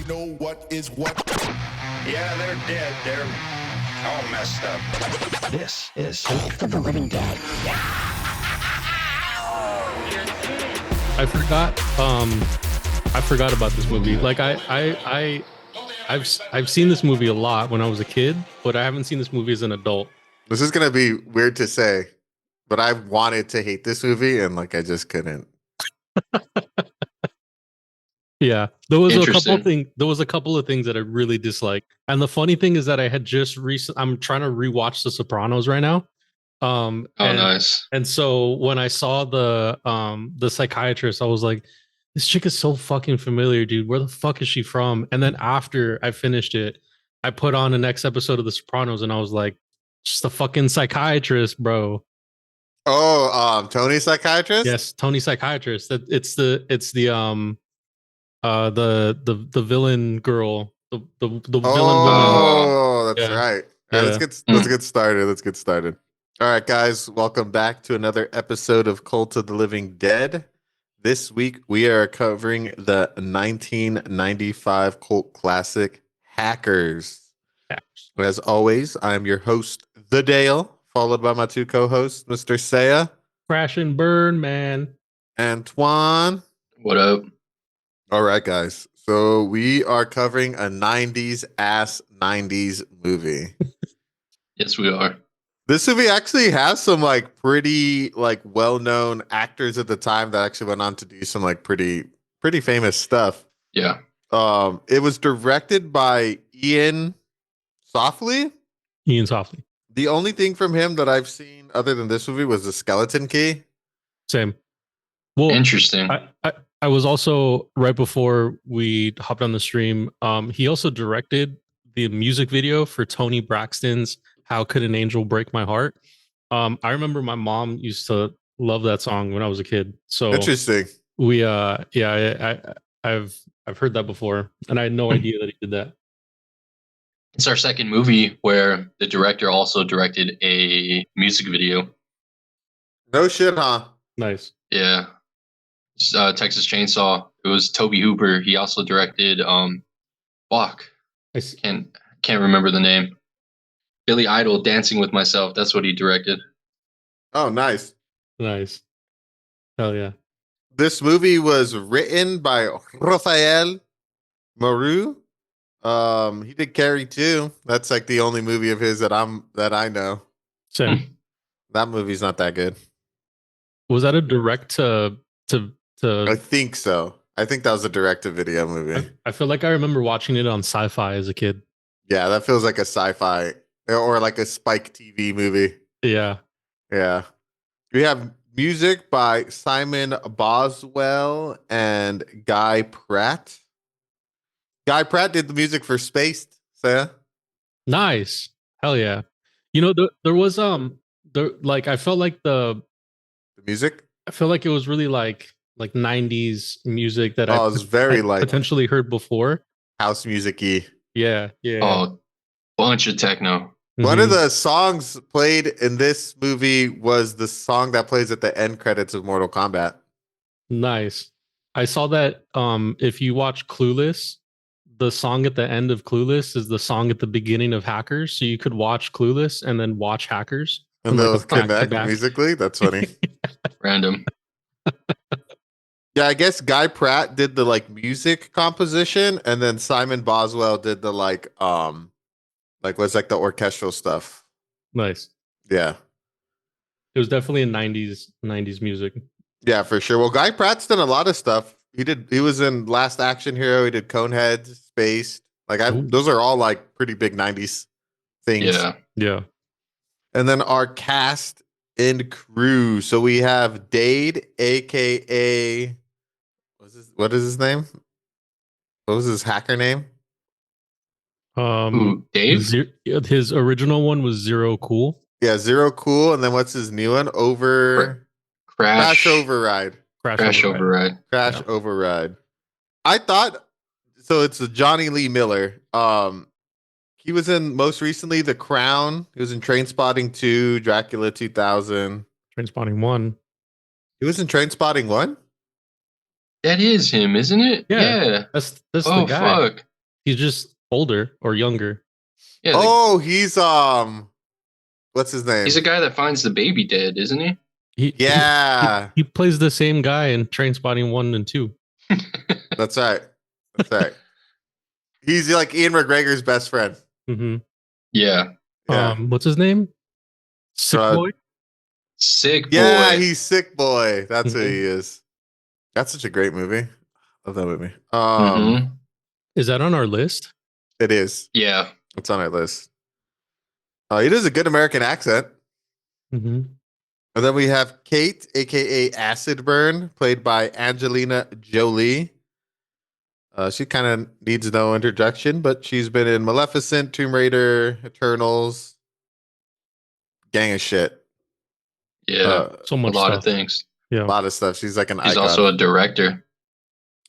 know what is what. Yeah, they're dead. They're all messed up. This is Cult of the Living Dead. I forgot about this movie. Like I've seen this movie a lot when I was a kid, but I haven't seen this movie as an adult. This is gonna be weird to say, but I wanted to hate this movie and like I just couldn't. Yeah, there was a Interesting. couple of things that I really disliked. And the funny thing is that I had just I'm trying to rewatch The Sopranos right now. Oh, nice. And so when I saw the psychiatrist, I was like, this chick is so fucking familiar, dude. Where the fuck is she from? And then after I finished it, I put on the next episode of The Sopranos and I was like, just the fucking psychiatrist, bro. Oh, Tony Psychiatrist? Yes, Tony Psychiatrist. That it's the the villain girl, the villain woman. Oh, that's Yeah. right. All right, Yeah. let's get started. Let's get started. All right, guys, welcome back to another episode of Cult of the Living Dead. This week we are covering the 1995 cult classic Hackers. As always, I'm your host, The Dale, followed by my two co-hosts, Mr. Saya Crash and burn, man. and Twan. What up? All right, guys. So we are covering a 90s ass 90s movie. Yes, we are. This movie actually has some like pretty like well-known actors at the time that actually went on to do some like pretty famous stuff. Yeah. It was directed by Ian Softly. The only thing from him that I've seen other than this movie was The Skeleton Key. Same. Well, Interesting. I was also right before we hopped on the stream. He also directed the music video for Tony Braxton's "How Could an Angel Break My Heart." I remember my mom used to love that song when I was a kid. So Interesting. we I've heard that before, and I had no idea that he did that. It's our second movie where the director also directed a music video. No shit, huh? Nice. Yeah. It's, Texas Chainsaw. It was Toby Hooper. He also directed fuck. Nice. Can't remember the name. Billy Idol, Dancing with Myself. That's what he directed. Oh, nice. Nice. Hell yeah. This movie was written by Rafael Moreau. He did Carrie too. That's like the only movie of his that I know. Same. That movie's not that good. Was that a direct to I think so. I think that was a direct-to-video movie. I feel like I remember watching it on Sci-Fi as a kid. Yeah, that feels like a sci-fi or like a Spike TV movie. Yeah. Yeah. We have music by Simon Boswell and Guy Pratt. Guy Pratt did the music for Spaced, Saya. Nice. Hell yeah. You know, there was like I felt like The music? I feel like it was really like 90s music that Oh, it was very like potentially heard before. house music-y. Yeah, yeah. Oh, bunch of techno. One of Mhm. the songs played in this movie was the song that plays at the end credits of Mortal Kombat. Nice. I saw that if you watch Clueless, the song at the end of Clueless is the song at the beginning of Hackers. So you could watch Clueless and then watch Hackers. And like, those back to connect back. musically. That's funny. Random. Yeah, I guess Guy Pratt did the like music composition, and then Simon Boswell did the like what's like the orchestral stuff. Nice. Yeah. It was definitely a 90s music. Yeah, for sure. Well, Guy Pratt's done a lot of stuff. He was in Last Action Hero, he did Coneheads, Spaced. Like Ooh. those are all like pretty big 90s things. Yeah. Yeah. And then our cast and crew. So we have Dade, aka what is his name? What was his hacker name? Ooh, Dave? His original one was Zero Cool. Yeah, Zero Cool. And then what's his new one? Crash Override. Crash Override. Crash Yeah. Override. I thought so. It's a Johnny Lee Miller. He was in most recently The Crown. He was in Trainspotting 2, Dracula 2000. Trainspotting 1. He was in Trainspotting 1. That is him, isn't it? Yeah. That's the Oh, guy. fuck. He's just older or younger. Yeah, Oh, he's what's his name? he's a guy that finds the baby dead, isn't he? Yeah, He plays the same guy in Trainspotting 1 and 2. that's right. That's right. He's like Ian McGregor's best friend. Mm-hmm. Yeah. Yeah. What's his name? Sick Boy? Sick boy. Yeah, he's Sick Boy. That's who Mhm. he is. That's such a great movie. Love that movie. Mhm. Is that on our list? It is. Yeah. It's on our list. He does a good American accent. Mm-hmm. And then we have Kate, aka Acid Burn, played by Angelina Jolie. She kind of needs no introduction, but she's been in Maleficent, Tomb Raider, Eternals, gang of shit. Yeah. So A much lot stuff. of things. A Yeah. lot of stuff. She's like an He's icon. also a director.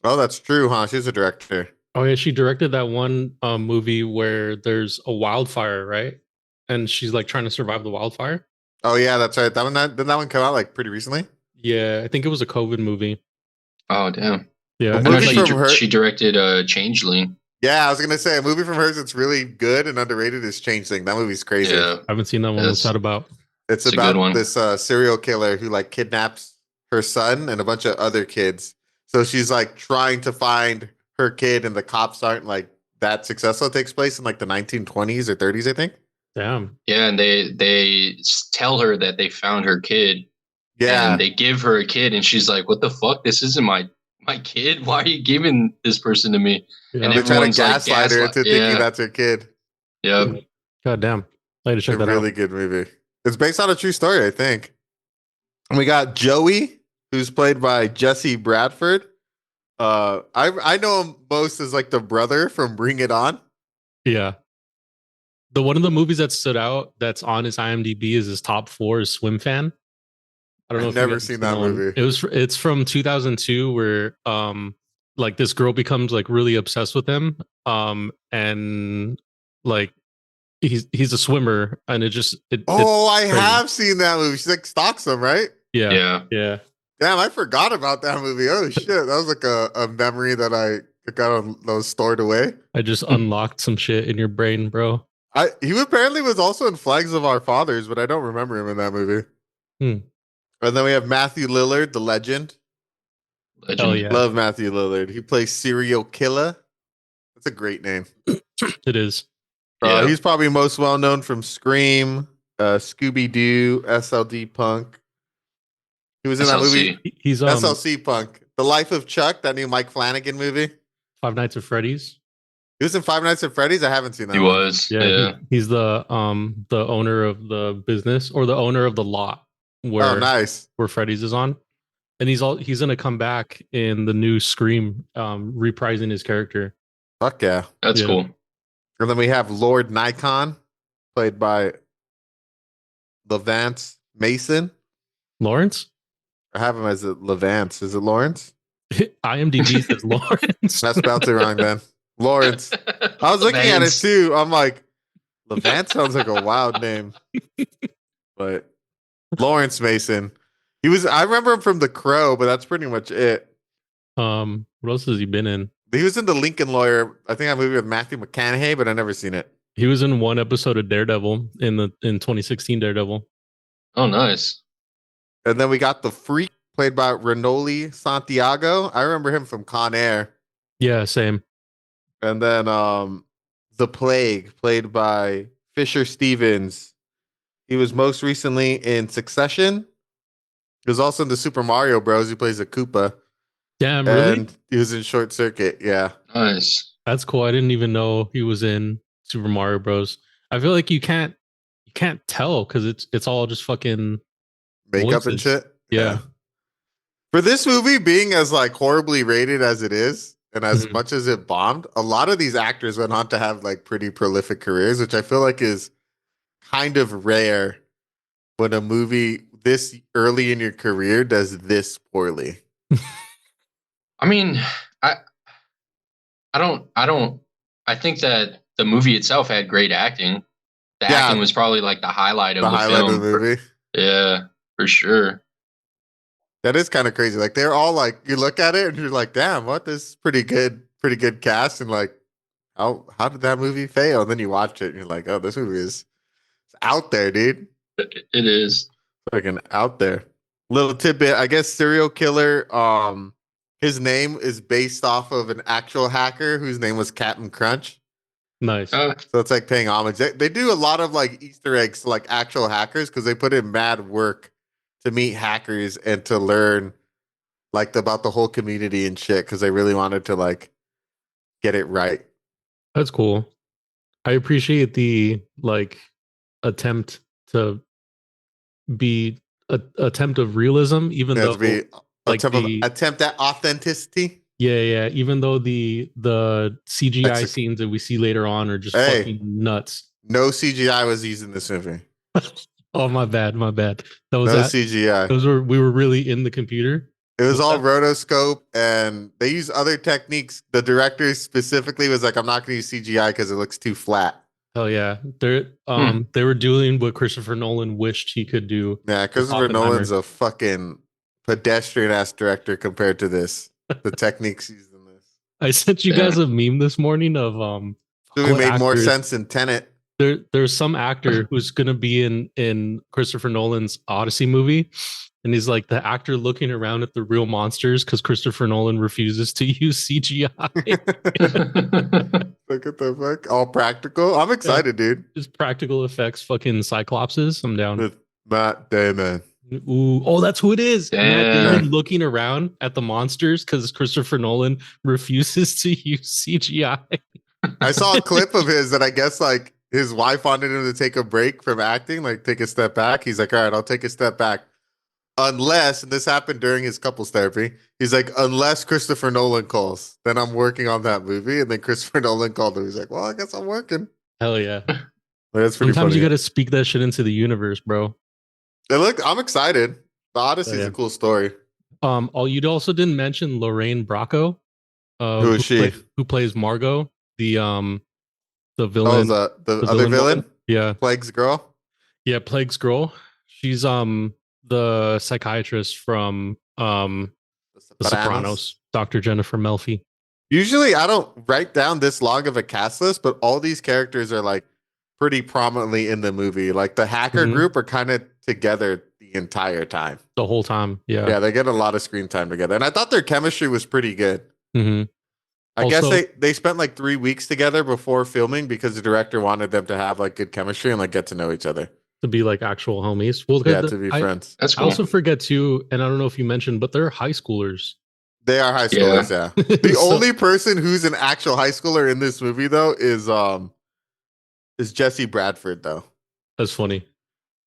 Oh, that's true, huh? She's a director. Oh yeah, she directed that one movie where there's a wildfire, right? And she's like trying to survive the wildfire. Oh yeah, that's right. Didn't that one come out like pretty recently? Yeah, I think it was a COVID movie. Oh damn. Yeah, A And movie she, from her. she directed Changeling. Yeah, I was gonna say a movie from hers that's really good and underrated is Changeling. That movie's crazy. Yeah. I haven't seen that one. What's Yes. that about? It's It's a good about one. this serial killer who like kidnaps her son and a bunch of other kids. So she's like trying to find her kid, and the cops aren't like that successful. It takes place in like the 1920s or 30s, I think. Damn. Yeah, and they tell her that they found her kid. Yeah, And they give her a kid, and she's like, "What the fuck? This isn't my kid. Why are you giving this person to me?" Yeah. And they try to everyone's like, gaslight her into thinking that's her kid. Yep. God damn. I had to It's check a that really out. good movie. It's based on a true story, I think. And we got Joey, who's played by Jesse Bradford. I know him most as like the brother from Bring It On. Yeah. The one of the movies that stood out that's on his IMDb is his top 4 is Swim Fan. I don't know I've if you never guys have seen that one. movie. It's from 2002 where like this girl becomes like really obsessed with him and like he's a swimmer and Oh, I crazy. have seen that movie. She like stalks him, right? Yeah. Damn, I forgot about that movie. Oh shit, that was like a memory that I that was stored away. I just unlocked some shit in your brain, bro. He apparently was also in Flags of Our Fathers, but I don't remember him in that movie. Hmm. And then we have Matthew Lillard, the legend. Legend. Hell yeah. Love Matthew Lillard. He plays serial killer. That's a great name. It is. Yeah. He's probably most well known from Scream, Scooby Doo, SLD Punk. He was in that movie. SLC. He's SLC Punk, The Life of Chuck, that new Mike Flanagan movie. Five Nights at Freddy's. He was in Five Nights at Freddy's. I haven't seen that. He one. was. Yeah, Yeah. he's the owner of the business or the owner of the lot where Oh, nice. where Freddy's is on. And he's gonna come back in the new Scream, reprising his character. Fuck yeah. That's Yeah. cool. And then we have Lord Nikon, played by Levance Mason. Lawrence? I have him as Levance. Is it Lawrence? IMDb says Lawrence. I spelled it wrong then. Lawrence. I was looking at it Vance. too. I'm like, Levance sounds like a wild name. But Lawrence Mason. I remember him from The Crow, but that's pretty much it. What else has he been in? He was in The Lincoln Lawyer. I think that movie with Matthew McConaughey, but I never seen it. He was in one episode of Daredevil in 2016 Daredevil. Oh, nice. And then we got The Freak, played by Renoli Santiago. I remember him from Con Air. Yeah, same. And then The Plague, played by Fisher Stevens. He was most recently in Succession. He was also in the Super Mario Bros. He plays a Koopa. Damn, really? And he was in Short Circuit. Yeah. Nice. That's cool. I didn't even know he was in Super Mario Bros. I feel like you can't tell because it's all just fucking Makeup and voices. shit. Yeah. For this movie being as like horribly rated as it is, and as Mhm. much as it bombed, a lot of these actors went on to have like pretty prolific careers, which I feel like is kind of rare when a movie this early in your career does this poorly. I mean, I think that the movie itself had great acting. The Yeah. acting was probably like the highlight of The the highlight film. of the movie. Yeah, for sure. That is kind of crazy. Like they're all like, you look at it and you're like, damn, what? This is pretty good cast, and like how did that movie fail? And then you watch it and you're like, oh, this movie is out there, dude. It is. Fucking out there. Little tidbit, I guess serial killer, his name is based off of an actual hacker whose name was Captain Crunch. Nice. So it's like paying homage. They do a lot of like Easter eggs to like actual hackers because they put in mad work to meet hackers and to learn like about the whole community and shit because they really wanted to like get it right. That's cool. I appreciate the like attempt to be a attempt of realism, even There has though to be like attempt at authenticity. yeah, even though the CGI Exec- scenes that we see later on are just Hey. fucking nuts. No CGI was used in this movie. Oh, my bad. That was No that. CGI. We were really in the computer. It was all rotoscope, and they use other techniques. The director specifically was like, "I'm not going to use CGI because it looks too flat." Hell yeah, they were doing what Christopher Nolan wished he could do. Yeah, Christopher Oppenheimer. Nolan's a fucking pedestrian ass director compared to this. The techniques used in this. I sent you guys a meme this morning of It made more sense in Tenet. There's some actor who's gonna be in Christopher Nolan's Odyssey movie, and he's like the actor looking around at the real monsters because Christopher Nolan refuses to use CGI. Look at the fuck, all practical. I'm excited, dude. Just practical effects, fucking Cyclopses. I'm down. With Matt Damon. Ooh, oh, that's who it is. Damn. Matt Damon looking around at the monsters because Christopher Nolan refuses to use CGI. I saw a clip of his that I guess like his wife wanted him to take a break from acting, like take a step back. He's like, all right, I'll take a step back. Unless, and this happened during his couples therapy, he's like, unless Christopher Nolan calls, then I'm working on that movie. And then Christopher Nolan called him. He's like, well, I guess I'm working. Hell yeah. Like, that's pretty Sometimes funny. you got to speak that shit into the universe, bro. I'm excited. The Odyssey is a cool story. You also didn't mention Lorraine Bracco. Who is she? Who plays Margot, the villain? Oh, the other villain? Yeah. Plague's girl? Yeah, Plague's girl. She's the psychiatrist from The Sopranos, Dr. Jennifer Melfi. Usually I don't write down this long of a cast list, but all these characters are like pretty prominently in the movie. Like the hacker group are kind of together the entire time. The whole time. Yeah. Yeah, they get a lot of screen time together. And I thought their chemistry was pretty good. Mm-hmm. I guess they spent like 3 weeks together before filming because the director wanted them to have like good chemistry and like get to know each other. To be like actual homies. Well, yeah, to be friends. That's cool. I also forget too, and I don't know if you mentioned, but they're high schoolers. They are high schoolers, yeah. The only person who's an actual high schooler in this movie though is Jesse Bradford though. That's funny.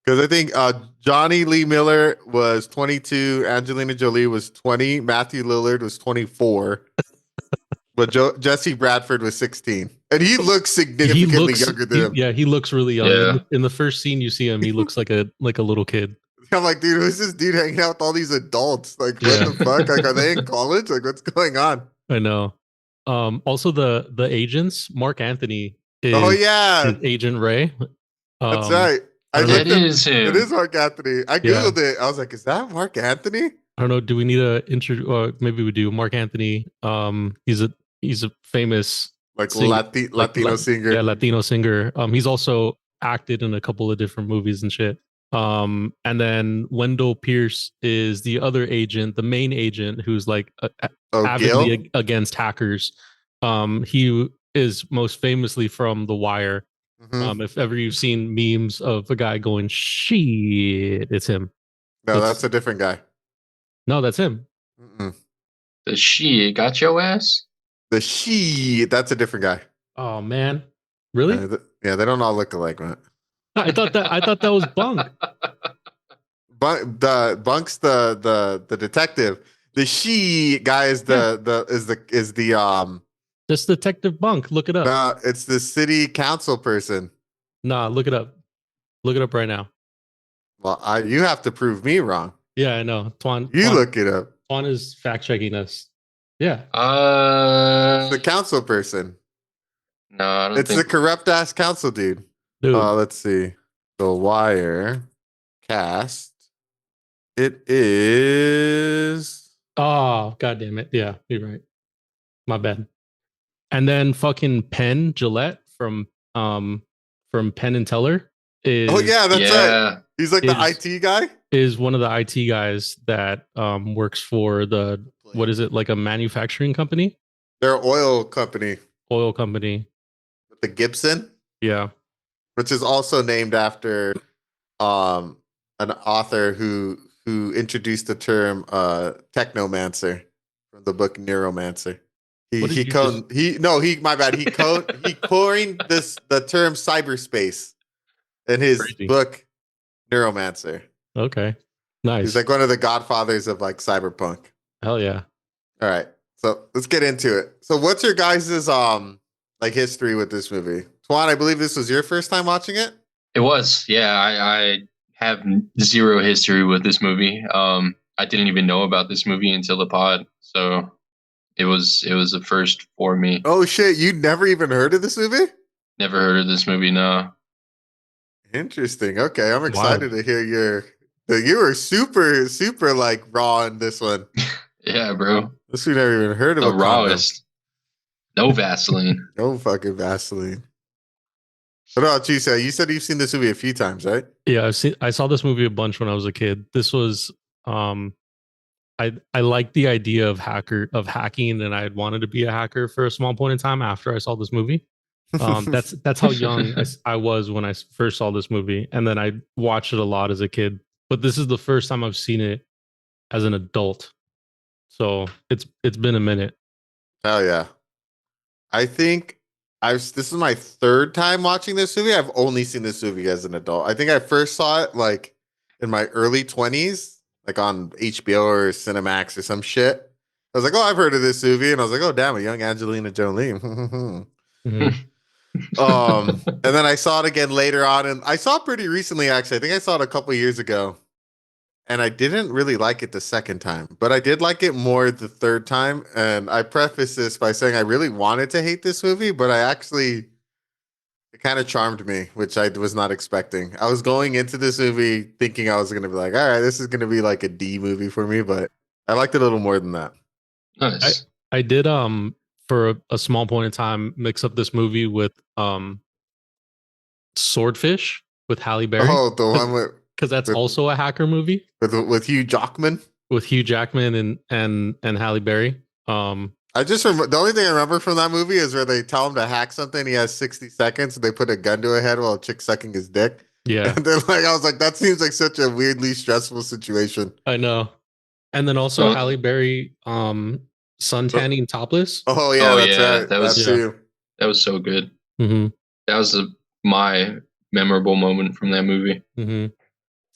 Because I think Johnny Lee Miller was 22, Angelina Jolie was 20, Matthew Lillard was 24. But Jesse Bradford was 16. And he looks significantly younger than him. Yeah, he looks really young. Yeah. In the first scene you see him, he looks like a little kid. I'm like, dude, who's this dude hanging out with all these adults? Like, what the fuck? Like, are they in college? Like, what's going on? I know. Also the agents, Mark Anthony is, is Agent Ray. That's right. It is him. It is Mark Anthony. I Googled it. I was like, is that Mark Anthony? I don't know. Do we need a intro? Maybe we do. Mark Anthony. He's a famous Latino singer. Yeah, Latino singer. He's also acted in a couple of different movies and shit. And then Wendell Pierce is the other agent, the main agent, who's like avidly against hackers. He is most famously from The Wire. Mm-hmm. If ever you've seen memes of a guy going shit, it's him. No, that's a different guy. No, that's him. Mm-mm. The she got your ass. That's a different guy. Oh man, really? Yeah, they don't all look alike, man. I thought that was Bunk. Bunk's the detective. The she guy is the Just Detective Bunk. Look it up. No, it's the city council person. Nah, look it up. Look it up right now. Well, you have to prove me wrong. Yeah, I know. Twan, look it up. Twan is fact checking us. Yeah. It's the council person. No, I don't think it's the corrupt ass council dude. Let's see. The Wire cast. It is. Oh, god damn it. Yeah, you're right. My bad. And then fucking Penn Gillette from Penn and Teller is Oh yeah, that's right. Yeah. He's like the Is- IT guy. is one of the IT guys that works for the what is it, like a manufacturing company, They're an oil company, oil company. the Gibson, Yeah. which is also named after um an author who introduced the term technomancer from the book Neuromancer. What did He you coined he my bad. He coined the term cyberspace in his Crazy. book Neuromancer. Okay. Nice. He's like one of the godfathers of like cyberpunk. Hell yeah. All right. So let's get into it. So what's your guys's like history with this movie? Twan, I believe this was your first time watching it? It was. Yeah, I have zero history with this movie. I didn't even know about this movie until the pod. So it was a first for me. Oh shit, you never even heard of this movie? Never heard of this movie, no. Interesting. Okay, I'm excited to hear you were super like raw in this one. Yeah, bro. This we never even heard of The a condom. rawest. No Vaseline. No fucking Vaseline. What about you, Say? You said you've seen this movie a few times, right? Yeah, I saw this movie a bunch when I was a kid. This was I liked the idea of hacking, and I had wanted to be a hacker for a small point in time after I saw this movie. That's how young I was when I first saw this movie, and then I watched it a lot as a kid. But this is the first time I've seen it as an adult, so it's been a minute. Hell yeah. I think this is my third time watching this movie. I've only seen this movie as an adult. I think I first saw it like in my early 20s, like on HBO or Cinemax or some shit. I was like, oh, I've heard of this movie. And I was like, oh, damn, a young Angelina Jolie. Mhm. And then I saw it again later on. And I saw it pretty recently, actually. I think I saw it a couple years ago. And I didn't really like it the second time, but I did like it more the third time. And I preface this by saying I really wanted to hate this movie, but it kind of charmed me, which I was not expecting. I was going into this movie thinking I was going to be like, all right, this is going to be like a D movie for me, but I liked it a little more than that. Nice. I did for a small point in time mix up this movie with Swordfish with Halle Berry. Oh, the one because that's with- also a hacker movie with Hugh Jackman. with Hugh Jackman and Halle Berry. I just the only thing I remember from that movie is where they tell him to hack something. He has 60 seconds, and they put a gun to her head while a chick's sucking his dick. Yeah, And then like I was like, that seems like such a weirdly stressful situation. I know. And then also So- Halle Berry suntanning topless. Oh yeah, Oh, that's yeah, right. that was- That's you. That was so good. Mm-hmm. That was my memorable moment from that movie. Mm-hmm.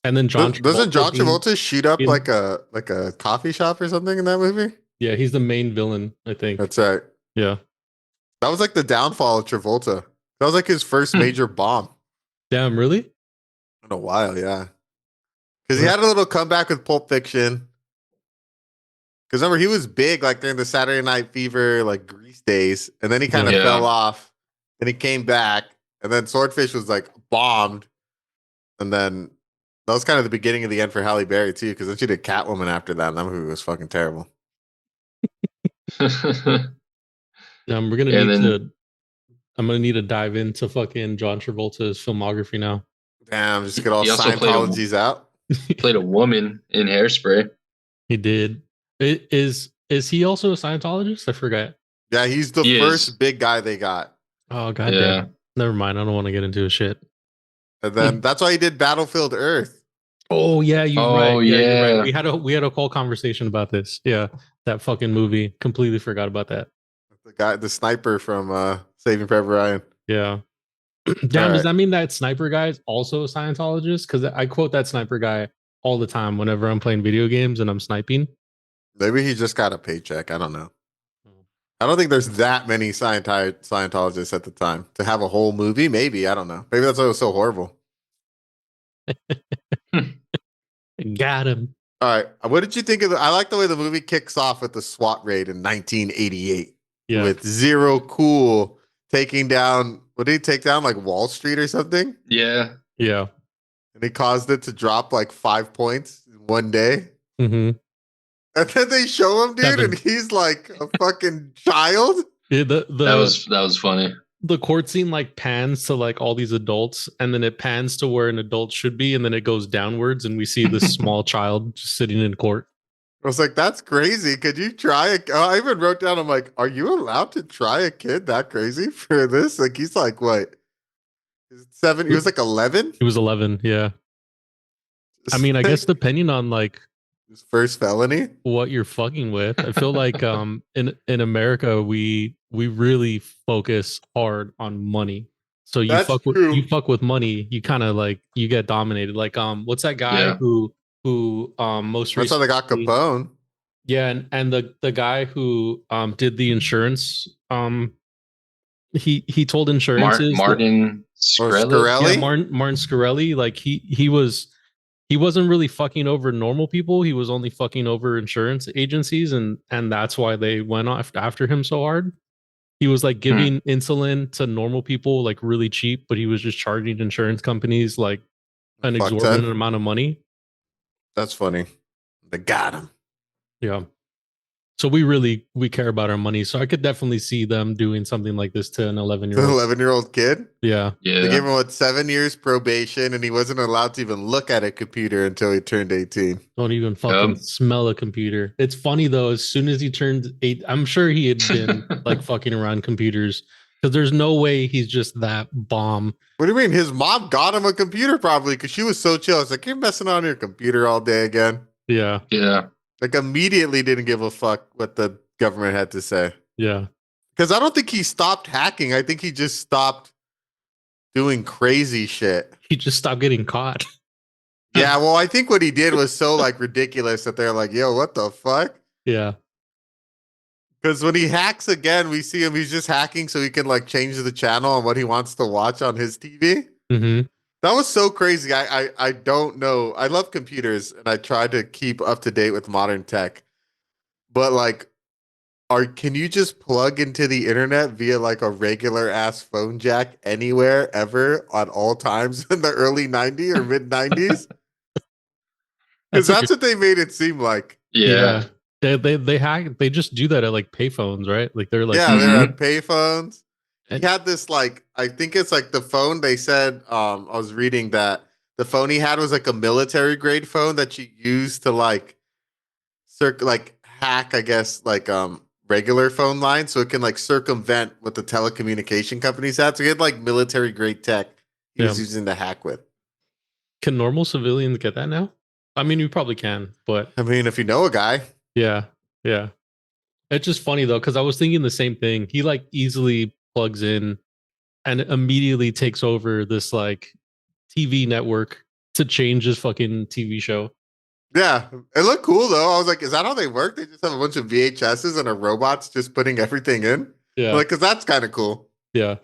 And then John Doesn't John being- Travolta shoot up being- like a coffee shop or something in that movie? Yeah, he's the main villain, I think. That's right. Yeah. That was like the downfall of Travolta. That was like his first major bomb Damn, really? in a while, yeah. Because he had a little comeback with Pulp Fiction. Because remember, he was big like during the Saturday Night Fever, like Grease days, and then he kind of Yeah. fell off. And he came back, and then Swordfish was like bombed, and then that was kind of the beginning of the end for Halle Berry too. Because then she did Catwoman after that, and that movie was fucking terrible. We're gonna And need then- to. I'm gonna need to dive into fucking John Travolta's filmography now. Damn, just get all He also played a- Scientology's out. Played a woman in Hairspray. He did. Is he also a Scientologist? I forgot. Yeah, he's the He first is. big guy they got. Oh god Yeah. damn. Never mind. I don't want to get into his shit. And then that's why he did Battlefield Earth. Oh yeah, you're Oh, right. Yeah, you're yeah. right. We had a whole conversation about this. Yeah, that fucking movie. Completely forgot about that. The sniper from Saving Private Ryan. Yeah. Damn, All does right. that mean that sniper guy is also a Scientologist? Because I quote that sniper guy all the time whenever I'm playing video games and I'm sniping. Maybe he just got a paycheck. I don't know. I don't think there's that many Scientologists at the time to have a whole movie. Maybe, I don't know. Maybe that's why it was so horrible. Got him. All right. What did you think of I like the way the movie kicks off with the SWAT raid in 1988 Yeah. with Zero Cool taking down, what did he take down? Like Wall Street or something? Yeah. Yeah. And he caused it to drop like 5 points in one day. Mm-hmm. And then they show him, dude, Seven. and he's like a fucking child. That was funny. The court scene like pans to like all these adults, and then it pans to where an adult should be, and then it goes downwards, and we see this small child just sitting in court. I was like, that's crazy. Could you try it? I even wrote down, I'm like, are you allowed to try a kid that crazy for this? Like, he's like, what? He's 7? He was like 11? He was 11. Yeah. I mean, I guess depending on like his first felony, what you're fucking with. I feel like in America we really focus hard on money. So you That's true. you fuck with money, you kind of like you get dominated. Like what's that guy who most That's how recently they got Capone. Yeah, and the guy who did the insurance he told insurances Martin Skrelly. Yeah, Martin Skrelly, like he wasn't really fucking over normal people. He was only fucking over insurance agencies, and that's why they went after him so hard. He was like giving insulin to normal people like really cheap, but he was just charging insurance companies like an exorbitant amount of money. That's funny. They got him. Yeah. So we care about our money. So I could definitely see them doing something like this to an 11-year-old. 11-year-old kid? Yeah. They gave him 7 years probation, and he wasn't allowed to even look at a computer until he turned 18. Don't even fucking smell a computer. It's funny though, as soon as he turned 8, I'm sure he had been like fucking around computers, because there's no way he's just that bomb. What do you mean? His mom got him a computer probably because she was so chill. It's like, you're messing on your computer all day again. Yeah. Yeah. Like, immediately didn't give a fuck what the government had to say. Yeah. Because I don't think he stopped hacking. I think he just stopped doing crazy shit. He just stopped getting caught. Yeah, well, I think what he did was so like ridiculous that they're like, yo, what the fuck? Yeah. Because when he hacks again, we see him, he's just hacking so he can like change the channel on what he wants to watch on his TV. Mm-hmm. That was so crazy. I don't know. I love computers and I try to keep up to date with modern tech. But like, can you just plug into the internet via like a regular ass phone jack anywhere ever at all times in the early 90s or mid 90s? Because that's what they made it seem like. Yeah. They hack. They just do that at like payphones, right? Like they're like, they're at payphones. He had this like, I think it's like the phone. They said, I was reading that the phone he had was like a military grade phone that you use to like hack, I guess, like regular phone lines, so it can like circumvent what the telecommunication companies had. So he had like military grade tech he was using to hack with. Can normal civilians get that now? I mean, you probably can, but I mean, if you know a guy. Yeah. It's just funny though, because I was thinking the same thing. He like easily plugs in and immediately takes over this like TV network to change his fucking TV show. Yeah, it looked cool though. I was like, is that how they work? They just have a bunch of VHSs and a robot's just putting everything in? Yeah. Like, because that's kind of cool. Yeah.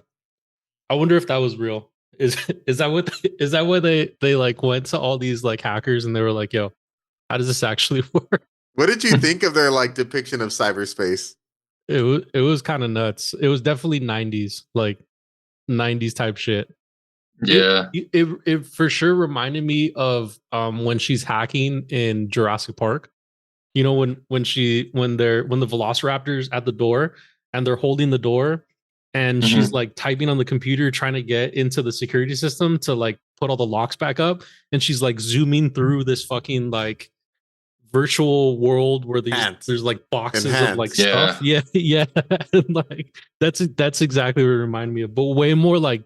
I wonder if that was real. Is that what they like went to all these like hackers and they were like, yo, how does this actually work? What did you think of their like depiction of cyberspace? It was kind of nuts. It was definitely 90s, like 90s type shit. Yeah. It for sure reminded me of when she's hacking in Jurassic Park. You know, when the Velociraptor's at the door and they're holding the door and she's like typing on the computer trying to get into the security system to like put all the locks back up, and she's like zooming through this fucking like virtual world where there's like boxes of like stuff. Yeah. Like that's exactly what it reminded me of, but way more like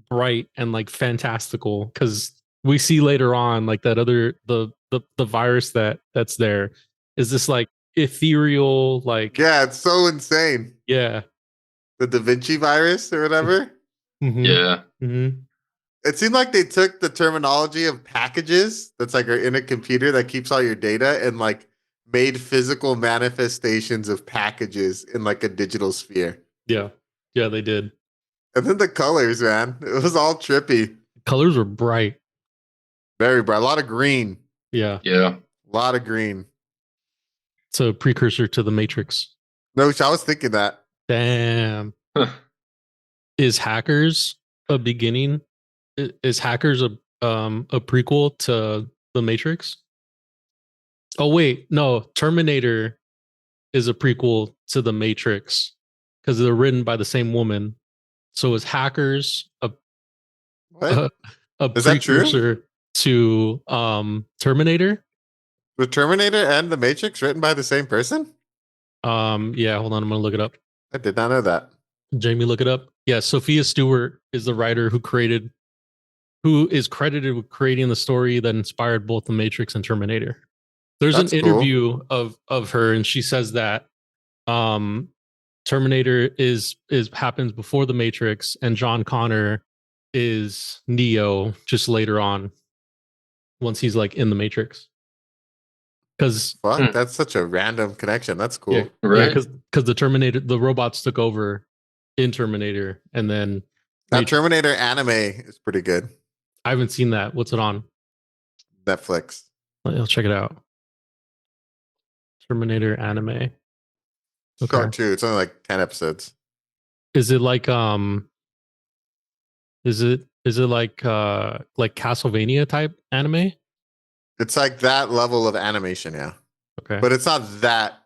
bright and like fantastical, because we see later on like that other the virus that's there is this like ethereal like it's so insane. Yeah. The Da Vinci virus or whatever. Yeah. It seemed like they took the terminology of packages that's like in a computer that keeps all your data and like made physical manifestations of packages in like a digital sphere. Yeah, they did. And then the colors, man, it was all trippy. Colors were bright. Very bright. A lot of green. Yeah. A lot of green. It's a precursor to the Matrix. No, I was thinking that. Damn. Is Hackers a beginning? Is Hackers a prequel to the Matrix? Oh wait, no. Terminator is a prequel to the Matrix because they're written by the same woman. So is Hackers What? a Is that true? precursor to Terminator? The Terminator and The Matrix written by the same person? Yeah, hold on, I'm gonna look it up. I did not know that. Jamie, look it up. Yeah, Sophia Stewart is the writer who is credited with creating the story that inspired both The Matrix and Terminator. There's That's an cool. interview of her, and she says that Terminator is happens before The Matrix, and John Connor is Neo just later on, once he's like in The Matrix. Because Fuck, that's such a random connection. That's cool. yeah, Right. because the Terminator, the robots took over in Terminator, and then That Terminator anime is pretty good. I haven't seen that. What's it on? Netflix. I'll check it out. Terminator anime. Okay. Short too. It's only like 10 episodes. Is it like is it like Castlevania type anime? It's like that level of animation, yeah. Okay. But it's not that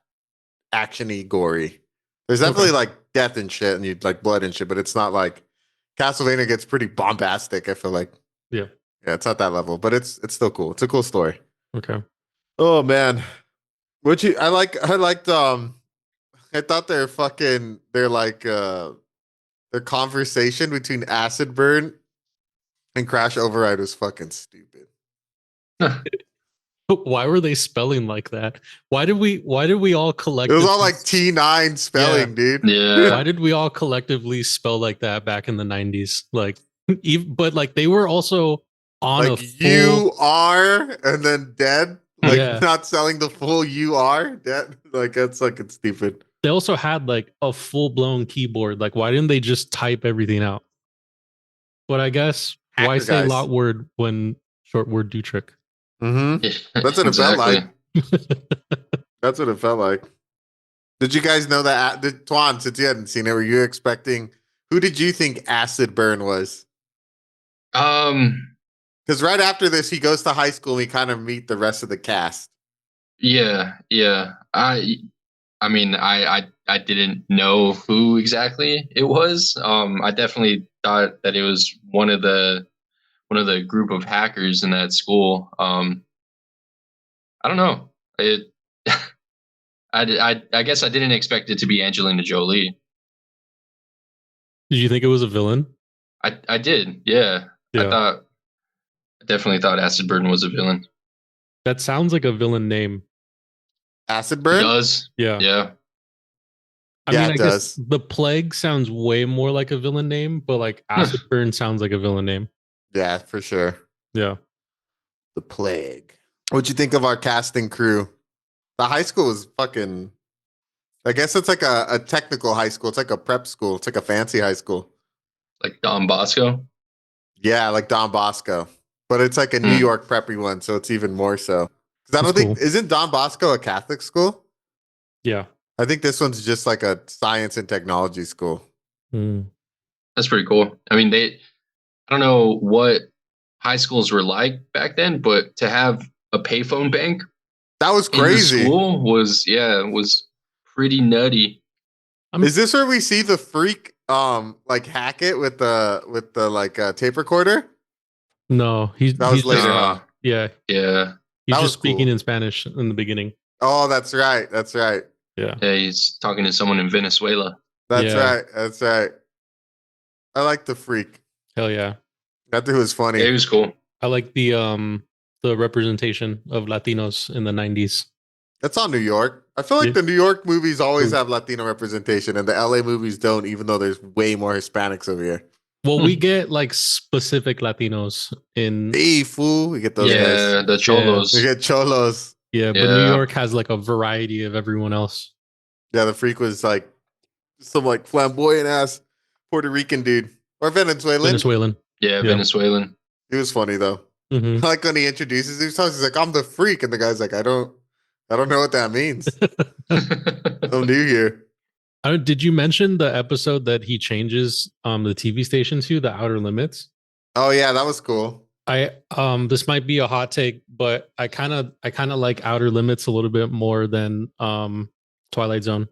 actiony gory. There's definitely like death and shit and you like blood and shit, but it's not like Castlevania gets pretty bombastic, I feel like. Yeah. Yeah, it's not that level, but it's still cool. It's a cool story. Okay. Oh man. I thought their conversation between Acid Burn and Crash Override was fucking stupid. Why were they spelling like that? Why did we all It collectively was all like T9 spelling, dude. Yeah. why did we all collectively spell like that back in the 90s? Like but like they were also on a Like full, you are and then dead. Like Yeah. not selling the full you are dead. Like that's fucking stupid. they also had like a full-blown keyboard. Like why didn't they just type everything out? But I guess why Hacker say guys. lot word when short word do trick? Mm-hmm. That's what it felt like. That's what it felt like. Did you guys know that? Twan, since you hadn't seen it, were you expecting? Who did you think Acid Burn was? Because right after this, he goes to high school and we kind of meet the rest of the cast. Yeah. I mean, I didn't know who exactly it was. I definitely thought that it was one of the group of hackers in that school. I don't know. It. I guess I didn't expect it to be Angelina Jolie. Did you think it was a villain? I did. Yeah. I definitely thought Acid Burn was a villain. That sounds like a villain name. Acid It Burn? does. Yeah. Yeah. I Yeah, mean, I it guess does. the Plague sounds way more like a villain name, but like Acid Burn sounds like a villain name. Yeah, for sure. Yeah. The Plague. What'd you think of our casting crew? The high school was fucking. I guess it's like a technical high school. It's like a prep school. It's like a fancy high school. Like Don Bosco. Yeah, like Don Bosco. But it's like a New York preppy one, so it's even more so. Because I don't think, isn't Don Bosco a Catholic school? Yeah. I think this one's just like a science and technology school. That's pretty cool. I mean, I don't know what high schools were like back then, but to have a payphone bank That was crazy. in the school was pretty nutty. Is this where we see the freak like hack it with the like tape recorder? No, he's later, just, huh? Yeah. Yeah. He's That was just speaking cool. in Spanish in the beginning. Oh, that's right. That's right. Yeah. Yeah, he's talking to someone in Venezuela. That's Yeah. right. That's right. I like the freak. Hell yeah. That dude was funny. Yeah, he was cool. I like the representation of Latinos in the 90s. That's on New York. I feel like Yeah. the New York movies always True. have Latino representation, and the LA movies don't, even though there's way more Hispanics over here. Well, we get like specific Latinos in Hey, fool. We get those Yeah, guys. the cholos. We get cholos. yeah, but New Yeah. York has like a variety of everyone else. Yeah, the freak was like some like flamboyant ass Puerto Rican dude. Or Venezuelan. Yeah, Venezuelan. He was funny though. Mhm. Like when he introduces himself, he's like, I'm the freak. And the guy's like, I don't know what that means. I'm new here. Did you mention the episode that he changes the TV station to the Outer Limits? Oh yeah, that was cool. I this might be a hot take, but I kind of like Outer Limits a little bit more than Twilight Zone.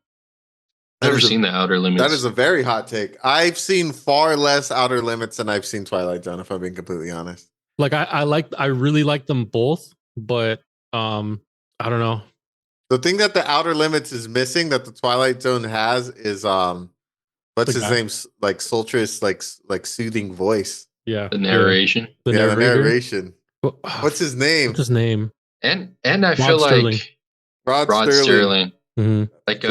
Never seen the Outer Limits. That is a very hot take. I've seen far less Outer Limits than I've seen Twilight Zone, if I'm being completely honest. Like I really like them both, but I don't know. The thing that the Outer Limits is missing that the Twilight Zone has is what's his name? Like sultrous, like soothing voice. Yeah. The narration. The the narrator. narration. What's his name? What's his name? And I Rod feel Sterling. like Rod Sterling. Mm-hmm. Like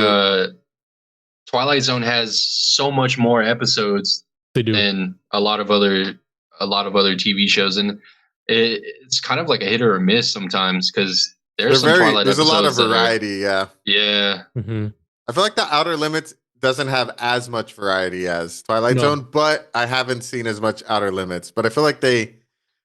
Twilight Zone has so much more episodes They do. than a lot of other TV shows, and it's kind of like a hit or a miss sometimes because there's some Twilight there's a lot of episodes that variety, yeah. Mm-hmm. I feel like the Outer Limits doesn't have as much variety as Twilight Zone, but I haven't seen as much Outer Limits. But I feel like they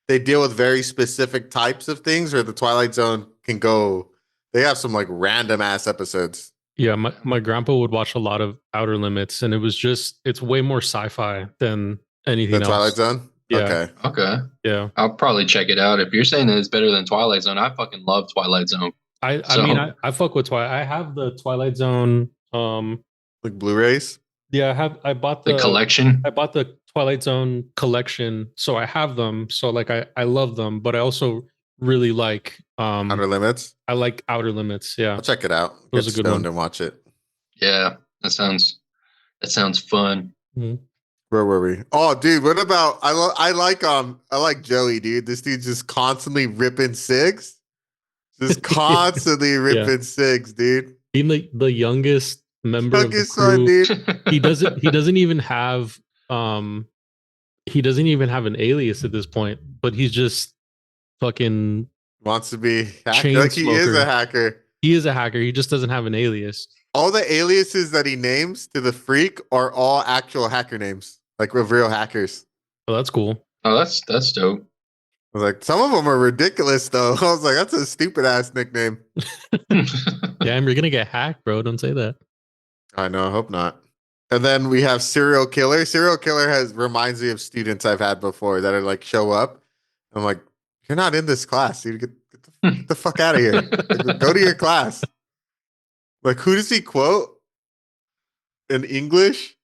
deal with very specific types of things where the Twilight Zone can go. They have some like random ass episodes. Yeah, my grandpa would watch a lot of Outer Limits, and it's way more sci-fi than anything else. Twilight Zone? Yeah. Okay. Yeah. I'll probably check it out. If you're saying that it's better than Twilight Zone, I fucking love Twilight Zone. I mean I fuck with Twilight. I have the Twilight Zone Like Blu-rays? yeah, I bought the collection. I bought the Twilight Zone collection, so I have them. So like I love them, but I also really like Outer Limits? I like Outer Limits, yeah. I'll check it out. Those Get are good stoned one. and watch it. Yeah, that sounds fun. Mm-hmm. Where were we? Oh, dude, what about I like Joey, dude. This dude's just constantly ripping cigs. Just constantly ripping cigs, dude. Being the youngest member of the Youngest crew, one, dude. he doesn't even have an alias at this point, but he's just fucking Wants to be chain like he is smoker. a hacker. He is a hacker. He just doesn't have an alias. All the aliases that he names to the freak are all actual hacker names, like with real hackers. Oh, that's cool. Oh, that's dope. I was like, some of them are ridiculous though. I was like, that's a stupid ass nickname. Damn, you're gonna get hacked, bro. Don't say that. I know. I hope not. And then we have serial killer. Serial killer reminds me of students I've had before that are like show up. I'm like, you're not in this class, dude. Get the fuck out of here. Like, go to your class. Like, who does he quote in English?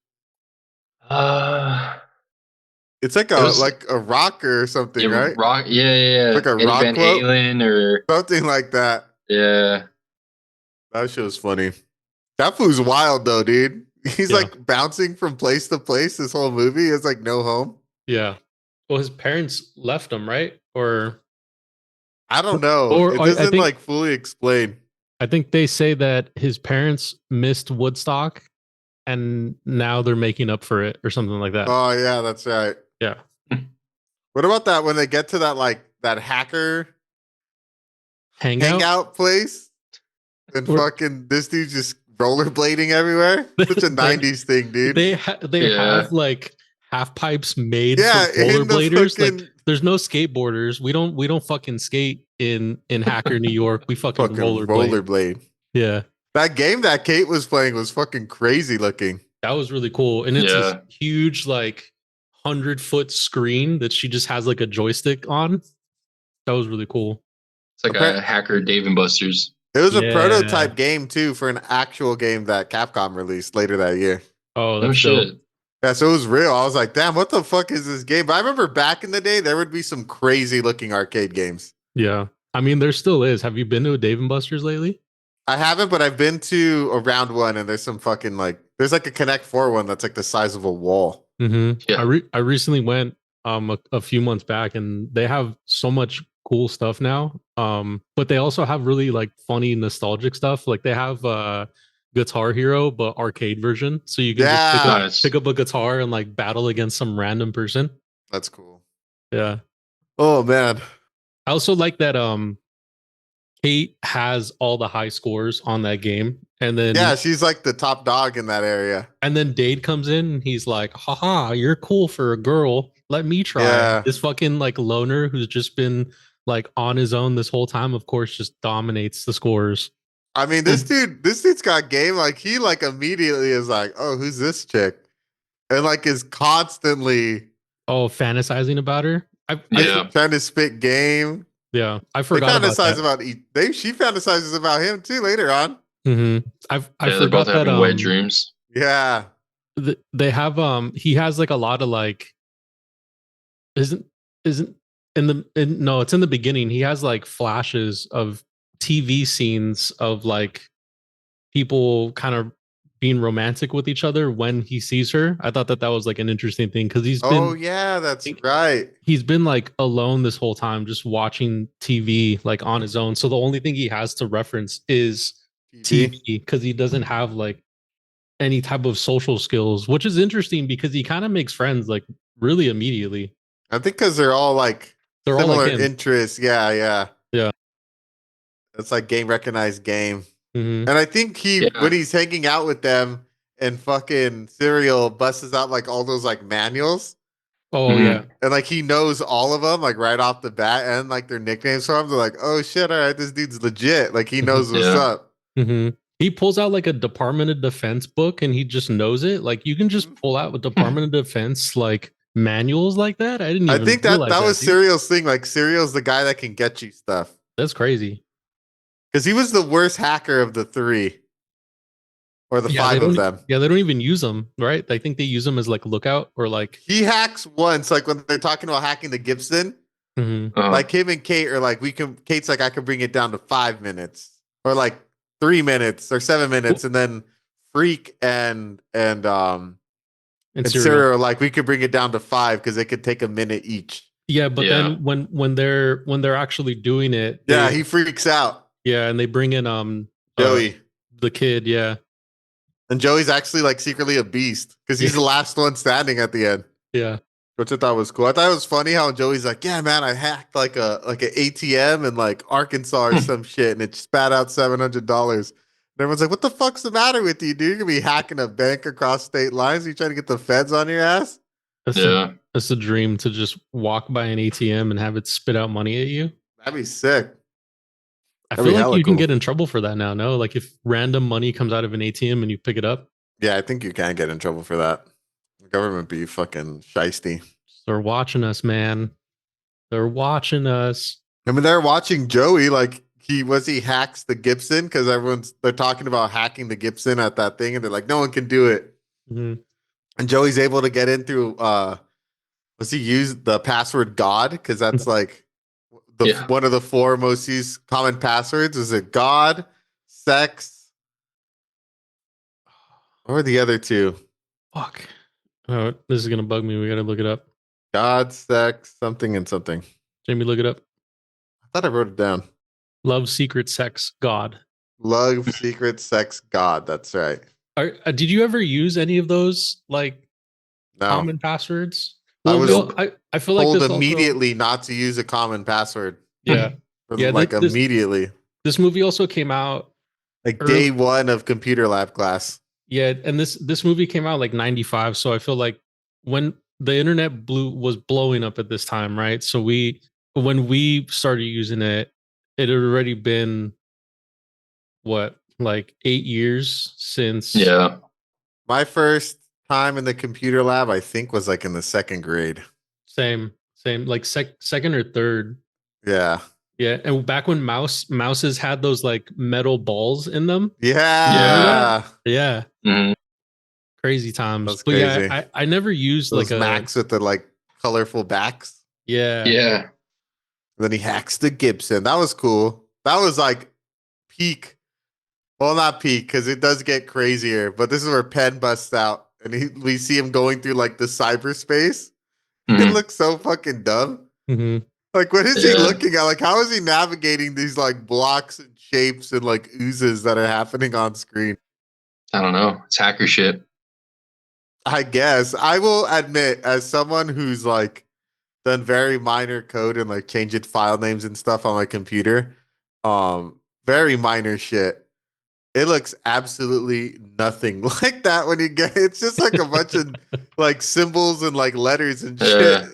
It's like a rocker or something, yeah, right? Rock, yeah. Like a Eddie rock Van quote? Halen or Something like that. yeah. That show's funny. That fool's wild though, dude. He's Yeah. like bouncing from place to place this whole movie. He has like no home. Yeah. Well, his parents left him, right? Or I don't know. Or It I doesn't think- like fully explain. I think they say that his parents missed Woodstock, and now they're making up for it, or something like that. Oh yeah, that's right. Yeah. What about that when they get to that hacker hangout place and Or- fucking this dude's just rollerblading everywhere? Such a They- 90s thing, dude. They Yeah. have like half pipes made Yeah, for in the rollerbladers. fucking- Like, there's no skateboarders. We don't fucking skate in Hacker, New York. We fucking, Fucking rollerblade. Yeah, That game that Kate was playing was fucking crazy looking. that was really cool. And it's this Yeah. huge, like 100-foot screen that she just has like a joystick on. That was really cool. It's like a hacker Dave and Buster's. It was a Yeah. prototype game too for an actual game that Capcom released later that year. Oh, No that's shit. dope. Yeah, so it was real. I was like, damn, what the fuck is this game? But I remember back in the day, there would be some crazy looking arcade games. Yeah. I mean, there still is. Have you been to a Dave and Buster's lately? I haven't, but I've been to a round one and there's some fucking there's like a Connect 4 one that's like the size of a wall. Mm-hmm. Yeah. I recently went a few months back, and they have so much cool stuff now. But they also have really like funny nostalgic stuff. Like they have Guitar Hero, but arcade version. So you can just Nice. pick up a guitar and like battle against some random person. That's cool. Yeah. Oh man. I also like that Kate has all the high scores on that game. And then Yeah, she's like the top dog in that area. and then Dade comes in and he's like, haha, you're cool for a girl. Let me try. Yeah. This fucking like loner who's just been like on his own this whole time, of course, just dominates the scores. I mean, this dude's got game. Like he like immediately is like, oh, who's this chick? And like is constantly Oh, fantasizing about her. Yeah. trying to spit game. Yeah. I They forgot about fantasize that. she fantasizes about him too later on. Mm-hmm. I Yeah, they forgot both that having wet dreams. Yeah. They have he has like a lot of like isn't isn't no, it's in the beginning. He has like flashes of TV scenes of like people kind of being romantic with each other when he sees her. I thought that that was like an interesting thing because Oh yeah, that's right. he's been like alone this whole time, just watching TV like on his own. So the only thing he has to reference is TV. TV because he doesn't have like any type of social skills, which is interesting because he kind of makes friends like really immediately. I think because they're all like They're all like similar him. interests. Yeah, yeah. Yeah. It's like game recognized game. Mm-hmm. And I think when he's hanging out with them and fucking Serial busts out like all those like manuals. Oh yeah. And like he knows all of them like right off the bat and like their nicknames for him. They're like, oh shit, all right, this dude's legit. Like he knows what's up. Mm-hmm. He pulls out like a Department of Defense book and he just knows it. Like you can just pull out a Department of Defense like manuals like that. I didn't even think realize that was dude. Serial's thing. Like Serial's the guy that can get you stuff. That's crazy. Because he was the worst hacker of the three. Or the five of them. Yeah, they don't even use them, right? I think they use them as like lookout or like he hacks once, like when they're talking about hacking the Gibson. Like him and Kate are like, Kate's like, I can bring it down to 5 minutes, or like 3 minutes, or 7 minutes, and then Freak and Serial are like, we could bring it down to 5 because it could take a minute each. Yeah, but then when they're actually doing it, he freaks out. Yeah, and they bring in Joey, the kid, yeah. And Joey's actually like secretly a beast because he's the last one standing at the end. Yeah. Which I thought was cool. I thought it was funny how Joey's like, yeah, man, I hacked like an ATM in like Arkansas or some shit, and it spat out $700. And everyone's like, what the fuck's the matter with you, dude? You're gonna be hacking a bank across state lines? Are you trying to get the feds on your ass? That's a dream to just walk by an ATM and have it spit out money at you. That'd be sick. I feel like you can get in trouble for that now, no? Like if random money comes out of an ATM and you pick it up. Yeah, I think you can get in trouble for that. The government be fucking shiesty. They're watching us, man. They're watching us. I mean, they're watching Joey. Like he hacks the Gibson because they're talking about hacking the Gibson at that thing, and they're like, no one can do it. Mm-hmm. And Joey's able to get in through. Was he used the password God? Because that's like one of the 4 most used common passwords. Is it God, sex, or the other 2? Fuck. Oh, this is gonna bug me. We gotta look it up. God, sex, something and something. Jamie, look it up. I thought I wrote it down. Love, secret, sex, God. Love, secret, sex, God. That's right. Did you ever use any of those like common passwords? Well, I feel like told this immediately not to use a common password. Yeah. Immediately. This movie also came out like day 1 of computer lab class. Yeah, and this movie came out like 95, so I feel like when the internet was blowing up at this time, right? So when we started using it, it had already been what, like 8 years since. Yeah. My first time in the computer lab, I think, was like in the 2nd grade. Same, like second or third. Yeah. Yeah, and back when mouses had those like metal balls in them. Yeah. Yeah. Mm-hmm. Crazy times. That's crazy. Yeah, I never used those like Macs with the like colorful backs. Yeah. Yeah. And then he hacks the Gibson. That was cool. That was like peak. Well, not peak because it does get crazier, but this is where Penn busts out and we see him going through like the cyberspace. Mm-hmm. It looks so fucking dumb. Mm-hmm. Like, what is he looking at? Like, how is he navigating these like blocks and shapes and like oozes that are happening on screen? I don't know. It's hacker shit. I guess. I will admit, as someone who's like done very minor code and like changing file names and stuff on my computer, very minor shit. It looks absolutely nothing like that when you get it's just like a bunch of like symbols and like letters and shit.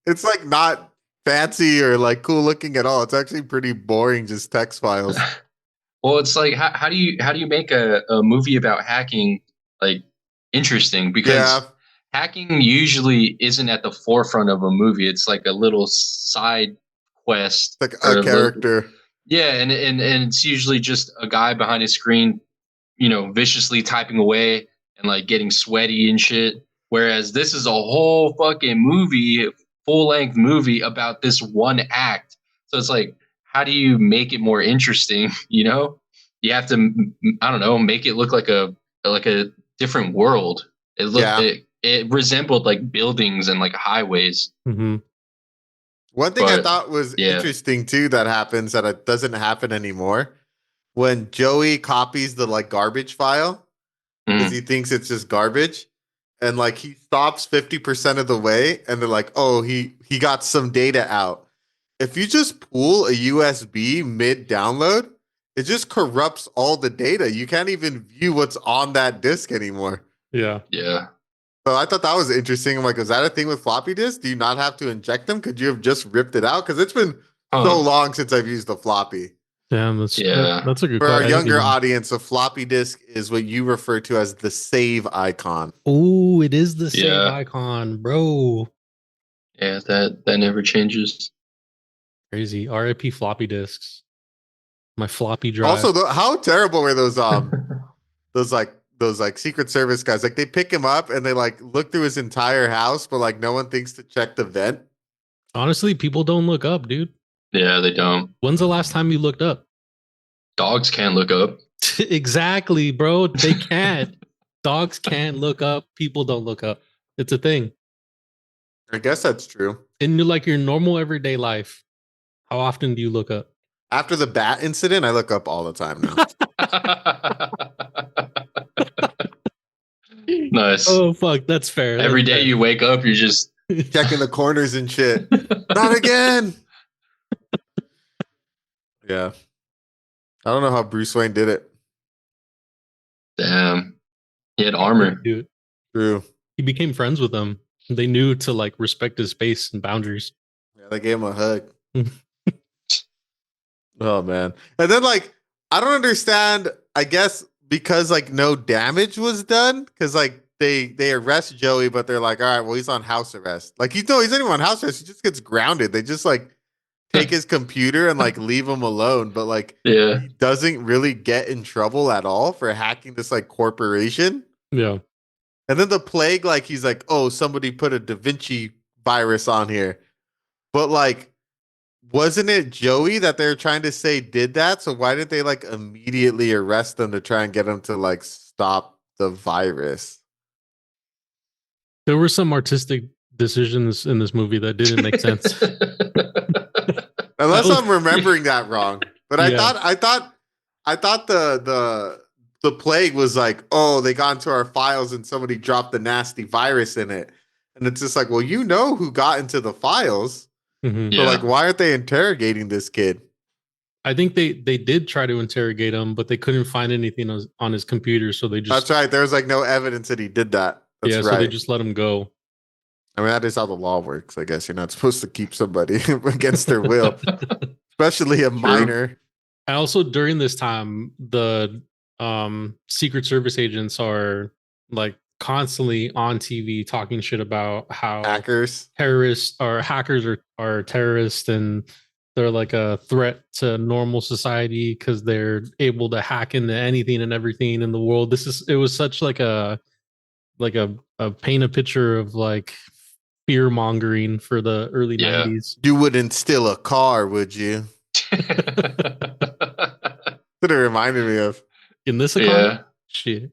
It's like not fancy or like cool looking at all. It's actually pretty boring, just text files. Well, it's like how do you make a movie about hacking like interesting? Because hacking usually isn't at the forefront of a movie. It's like a little side quest, like a character. And it's usually just a guy behind his screen, viciously typing away, and like getting sweaty and shit. Whereas this is a whole fucking movie, full length movie about this one act. So it's like, how do you make it more interesting? You know, you have to, I don't know, make it look like a different world. It looked Yeah. it resembled like buildings and like highways. Mm-hmm. One thing I But, thought was yeah. interesting too that happens that it doesn't happen anymore when Joey copies the like garbage file because Mm. he thinks it's just garbage, and like he stops 50% of the way, and they're like, "Oh, he got some data out." If you just pull a USB mid download, it just corrupts all the data. You can't even view what's on that disk anymore. Yeah. Yeah. So I thought that was interesting. I'm like, is that a thing with floppy disks? Do you not have to inject them? Could you have just ripped it out? Because it's been so long since I've used a floppy. Damn, that's a good For our question. younger audience, a floppy disk is what you refer to as the save icon. Oh, it is the save Yeah. icon, bro. Yeah, that never changes. Crazy. RIP floppy disks. My floppy drive. Also, how terrible were those those Secret Service guys? Like they pick him up and they like look through his entire house, but like no one thinks to check the vent. Honestly, people don't look up, dude. Yeah, they don't. When's the last time you looked up? Dogs can't look up. Exactly, bro. They can't. Dogs can't look up. People don't look up. It's a thing. I guess that's true. In your normal everyday life, how often do you look up? After the bat incident, I look up all the time now. Nice. Oh fuck, that's fair. Every day you wake up, you're just Checking the corners and shit. Not again. Yeah. I don't know how Bruce Wayne did it. Damn. He had armor. Dude, True. he became friends with them. They knew to like respect his space and boundaries. Yeah, they gave him a hug. Oh man. And then like I don't understand, I guess because like no damage was done, because like they arrest Joey, but they're like, all right, well, he's on house arrest. Like he's not even on house arrest, he just gets grounded. They just like take his computer and like leave him alone. But like Yeah. he doesn't really get in trouble at all for hacking this like corporation. Yeah. And then the plague, like he's like, oh, somebody put a Da Vinci virus on here. But like, wasn't it Joey that they're trying to say did that? So why did they like immediately arrest them to try and get him to like stop the virus? There were some artistic decisions in this movie that didn't make sense. Unless I'm remembering that wrong. But I Yeah. thought the plague was like, oh, they got into our files and somebody dropped the nasty virus in it. And it's just like, well, you know who got into the files. Mhm. So like, why aren't they interrogating this kid? I think they did try to interrogate him, but they couldn't find anything on his computer, so they just That's right. There was like no evidence that he did that. That's right. so they just let him go. I mean, that is how the law works. I guess you're not supposed to keep somebody against their will, especially a minor. And also during this time, the Secret Service agents are like constantly on TV talking shit about how Hackers. terrorists or hackers are terrorists, and they're like a threat to normal society because they're able to hack into anything and everything in the world. It was such like a paint a picture of like fear mongering for the early 90s. You wouldn't steal a car, would you? That it reminded me of. In this economy? Shit.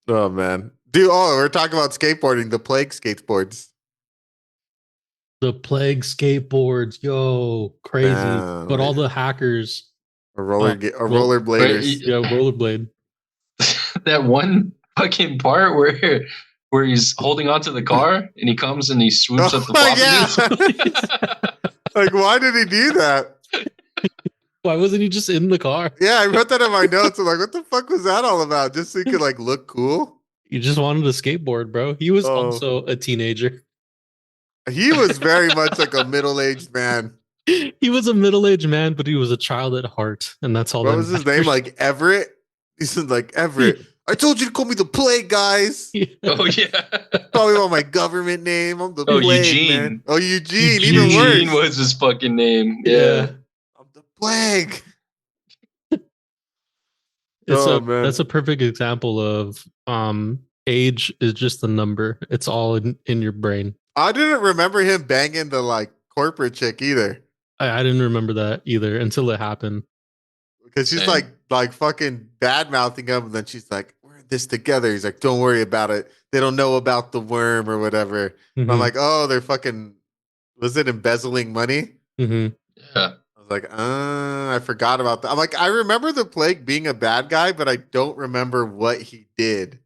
Oh man. Dude, we're talking about skateboarding, the plague skateboards. The plague skateboards, yo, crazy. But all the hackers rollerbladers. Yeah, rollerblade. That one fucking part where he's holding onto the car and he comes and he swoops up the floppy disk. Like, why did he do that? Why wasn't he just in the car? Yeah, I wrote that in my notes. I'm like, what the fuck was that all about? Just so he could like look cool? He just wanted a skateboard, bro. He was also a teenager. He was very much like a middle-aged man. He was a middle-aged man, but he was a child at heart, and that's all. What was his name? Like Everett? He said like Everett. I told you to call me the plague, guys. Yeah. Oh yeah. Call me by my government name. I'm the plague, Eugene. man. Oh, Eugene. Even worse. Eugene was his fucking name. Yeah. I'm the plague. That's a perfect example of age is just a number. It's all in your brain. I didn't remember him banging the like corporate chick either. I didn't remember that either until it happened. Because she's Same. like fucking bad mouthing him, and then she's like, "We're in this together." He's like, "Don't worry about it. They don't know about the worm or whatever." And I'm Mhm, like, "Oh, they're fucking. Was it embezzling money?" mhm. Yeah. I was like, I forgot about that. I'm like, I remember the plague being a bad guy, but I don't remember what he did.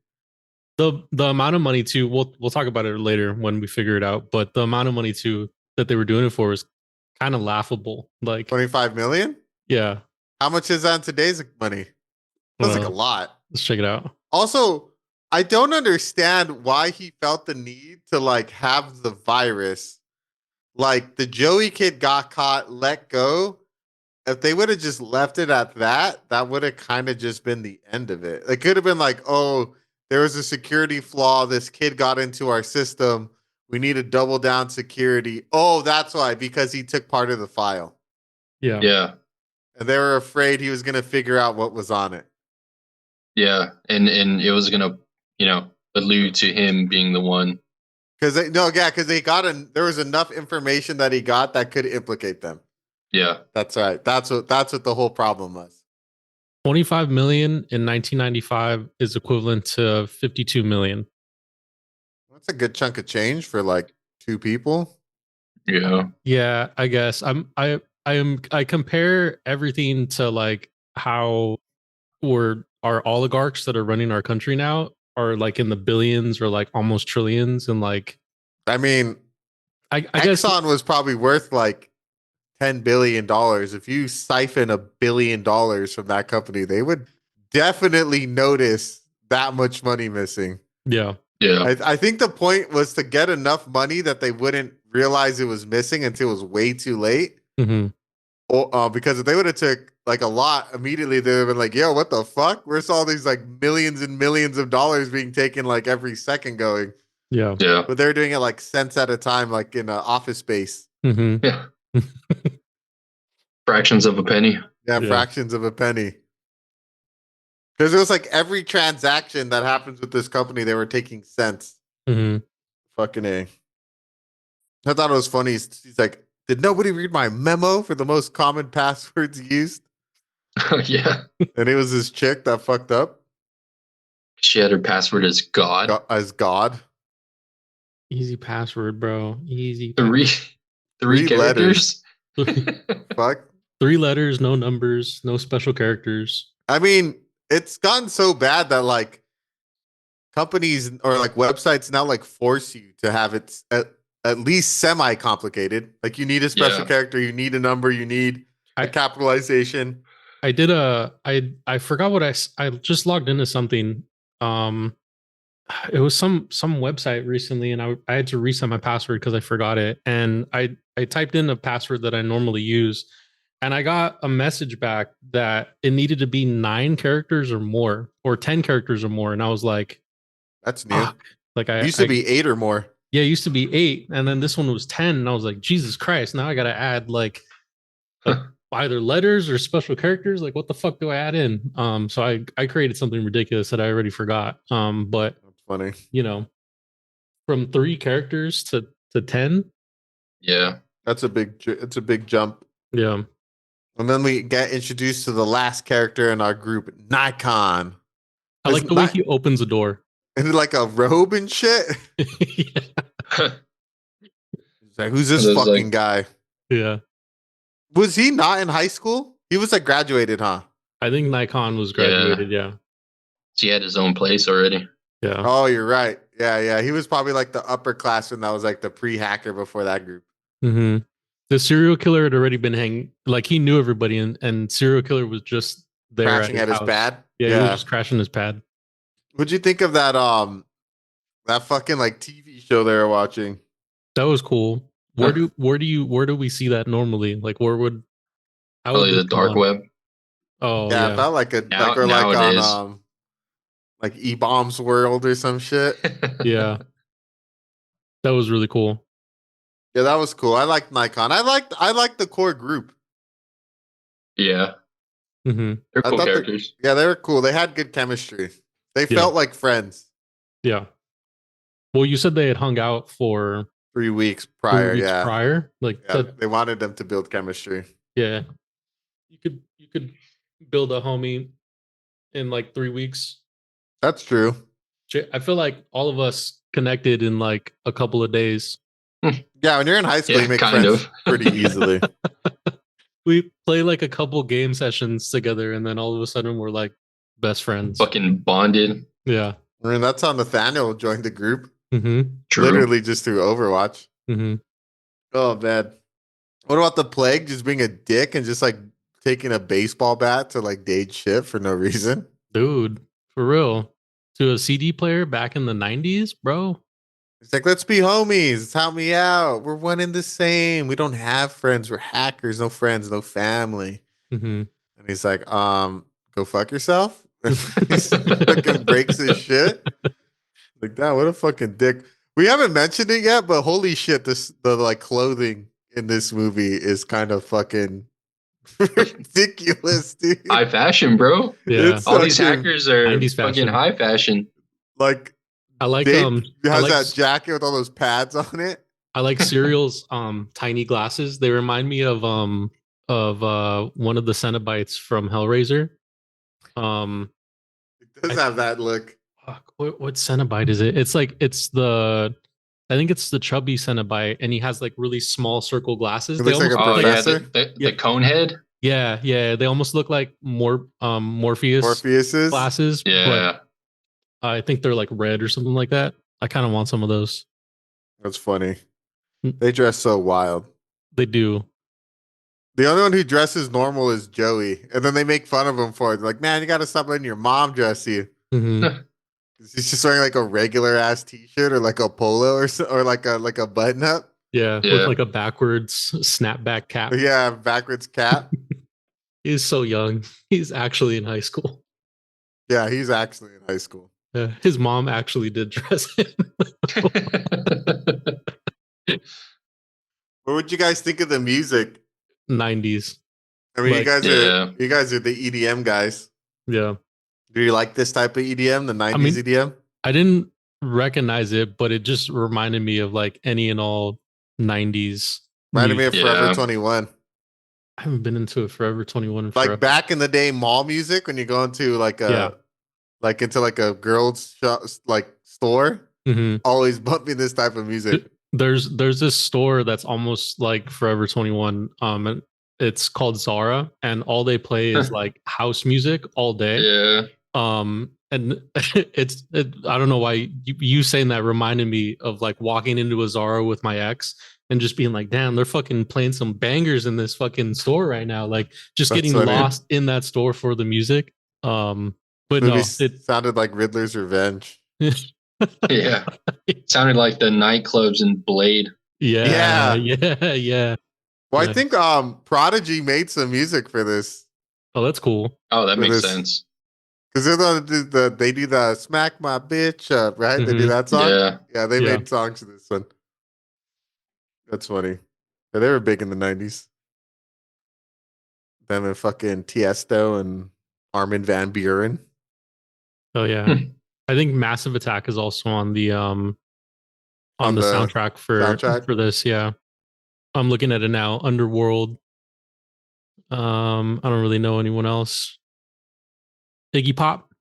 The amount of money too. We'll talk about it later when we figure it out. But the amount of money too that they were doing it for was kind of laughable. Like, 25 million? yeah. How much is that in today's money? That's like a Well, lot. let's check it out. Also, I don't understand why he felt the need to like have the virus. Like the Joey kid got caught, let go. If they would have just left it at that, that would have kind of just been the end of it. It could have been like, oh, there was a security flaw. This kid got into our system. We need to double down security. Oh, that's why, because he took part of the file. Yeah. Yeah. And they were afraid he was going to figure out what was on it. Yeah. And it was gonna, allude to him being the one. Because they got there was enough information that he got that could implicate them. Yeah. That's right. That's what the whole problem was. 25 million in 1995 is equivalent to 52 million. That's a good chunk of change for like two people. Yeah. Yeah, I guess I compare everything to like how our oligarchs that are running our country now are like in the billions or like almost trillions, and like I mean, I guess Exxon was probably worth like $10 billion. If you siphon $1 billion from that company, they would definitely notice that much money missing. yeah. Yeah. I think the point was to get enough money that they wouldn't realize it was missing until it was way too late. Hmm. Because if they would have took like a lot immediately, they would have been like, "Yo, what the fuck? Where's all these like millions and millions of dollars being taken like every second going?" Yeah. Yeah. But they're doing it like cents at a time, like in an office space. Hmm. Yeah. Fractions of a penny. Yeah, Yeah. fractions of a penny. Because it was like every transaction that happens with this company, they were taking cents. Hmm. Fucking A. I thought it was funny. He's like, "Did nobody read my memo for the most common passwords used?" Yeah. And it was this chick that fucked up She had her password as God. as God. Easy password, bro. Easy. Three Three characters. Fuck. 3 letters, no numbers, no special characters. I mean, it's gotten so bad that like companies or like websites now like force you to have it at least semi complicated. Like you need a special Yeah. character, you need a number, you need a I- capitalization. I did I forgot what I just logged into something. It was some website recently, and I had to reset my password because I forgot it. And I typed in a password that I normally use, and I got a message back that it needed to be 9 characters or more, or 10 characters or more. And I was like, That's new. fuck. Like It used to be 8 or more. yeah, it used to be 8, and then this one was 10, and I was like, Jesus Christ! Now I got to add like either letters or special characters. Like, what the fuck do I add in? So I created something ridiculous that I already forgot. But That's funny. From 3 characters to 10. Yeah. It's a big jump. Yeah. And then we get introduced to the last character in our group, Nikon. I like the way he opens a door. And like a robe and shit. Yeah. He's like, who's this There's, fucking like- guy? Yeah. Was he not in high school? He was like graduated, huh? I think Nikon was graduated. Yeah. He had his own place already. Yeah. Oh, you're right. Yeah. He was probably like the upperclassman that was like the pre-hacker before that group. Mm-hmm. The serial killer had already been hanging. Like he knew everybody, and serial killer was just there Crashing at his house. pad. Yeah, he was just crashing his pad. What'd you think of that fucking like TV show they were watching? That was cool. Where do we see that normally? Like where would how would Probably the this come dark on? web. Oh Yeah, yeah. it felt like Now- like on nowadays. Like E-Bombs World or some shit. Yeah. That was really cool. Yeah, that was cool. I liked Nikon. I liked the core group. Yeah. Hmm. They're I cool thought characters. Yeah, they were cool. They had good chemistry. They Yeah. felt like friends. Yeah. Well, you said they had hung out for 3 weeks prior. 3 weeks Yeah. prior. Like Yeah. that. They wanted them to build chemistry. Yeah. You could build a homie in like 3 weeks. That's true. I feel like all of us connected in like a couple of days. Yeah. When you're in high school, Yeah, you make kind friends of. pretty easily. We play like a couple game sessions together, and then all of a sudden we're like best friends. Fucking bonded. Yeah. I mean, that's how Nathaniel joined the group. Mm-hmm. True. Literally just through Overwatch. Mm-hmm. Oh, man. What about the plague? Just being a dick and just like taking a baseball bat to like date shit for no reason? Dude, for real. To a CD player back in the 90s, bro. It's like, let's be homies. Help me out. We're one and the same. We don't have friends. We're hackers. No friends, no family. Mm-hmm. And he's like, go fuck yourself. He fucking breaks his shit. Like, that, what a fucking dick. We haven't mentioned it yet, but holy shit, the like clothing in this movie is kind of fucking ridiculous, dude. High fashion, bro. Yeah. It's All these fucking, hackers are 90s fucking fashion. high fashion. like, I like Dave I has like that jacket with all those pads on it. I like Serial's tiny glasses. They remind me of one of the Cenobites from Hellraiser. It does have that look. Fuck, what Cenobite is it? I think it's the chubby Cenobite, and he has like really small circle glasses. It They looks like almost a Oh yeah, professor? the Yeah. cone head. yeah, they almost look like Morpheus Morpheus's. glasses. Yeah. But I think they're like red or something like that. I kind of want some of those. That's funny. Mm. They dress so wild. They do. The only one who dresses normal is Joey. And then they make fun of him for it. They're like, man, you got to stop letting your mom dress you. Mhm. He's just wearing like a regular ass t-shirt or like a polo or like a button up. Yeah, Yeah. with like a backwards snapback cap. Yeah, backwards cap. He's so young. He's actually in high school. Yeah, he's actually in high school. His mom actually did dress him. What would you guys think of the music? 90s. I mean, Like- you guys are the EDM guys. Yeah. Do you like this type of EDM, the 90s mean- EDM? I didn't recognize it, but it just reminded me of like any and all 90s. Reminded me music. of Forever Yeah. 21. I haven't been into it Forever 21 in Like forever. back in the day, mall music when you go into like Yeah. into like a girl's shop, like store, Mhm. always bumping this type of music. There's this store that's almost like Forever 21. And it's called Zara, and all they play is like house music all day. Yeah. And I don't know why you saying that reminded me of like walking into a Zara with my ex and just being like, damn, they're fucking playing some bangers in this fucking store right now. Like just That's getting funny. lost in that store for the music. But Movie no, it sounded like Riddler's Revenge. Yeah. Sounded like the nightclubs in Blade. yeah. Well, Yeah. I think Prodigy made some music for this Oh, that's cool. Oh, that For makes this- sense. because they do the "Smack My Bitch Up," right? They do Mhm. that song. Yeah. They Yeah. made songs for this one. That's funny. Yeah, they were big in the 90s. Them and fucking Tiesto and Armin van Buren. Oh yeah. I think Massive Attack is also on the On the the soundtrack for soundtrack? this. Yeah. I'm looking at it now. Underworld. I don't really know anyone else. Iggy Pop.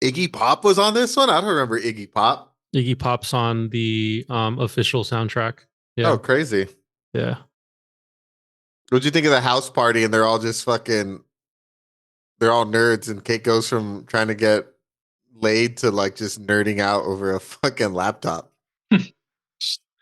Iggy Pop was on this one. I don't remember Iggy Pop. Iggy Pop's on the official soundtrack. Yeah. Oh, crazy. Yeah. What'd you think of the house party? And they're all just fucking. They're all nerds, and Kate goes from trying to get laid to like just nerding out over a fucking laptop.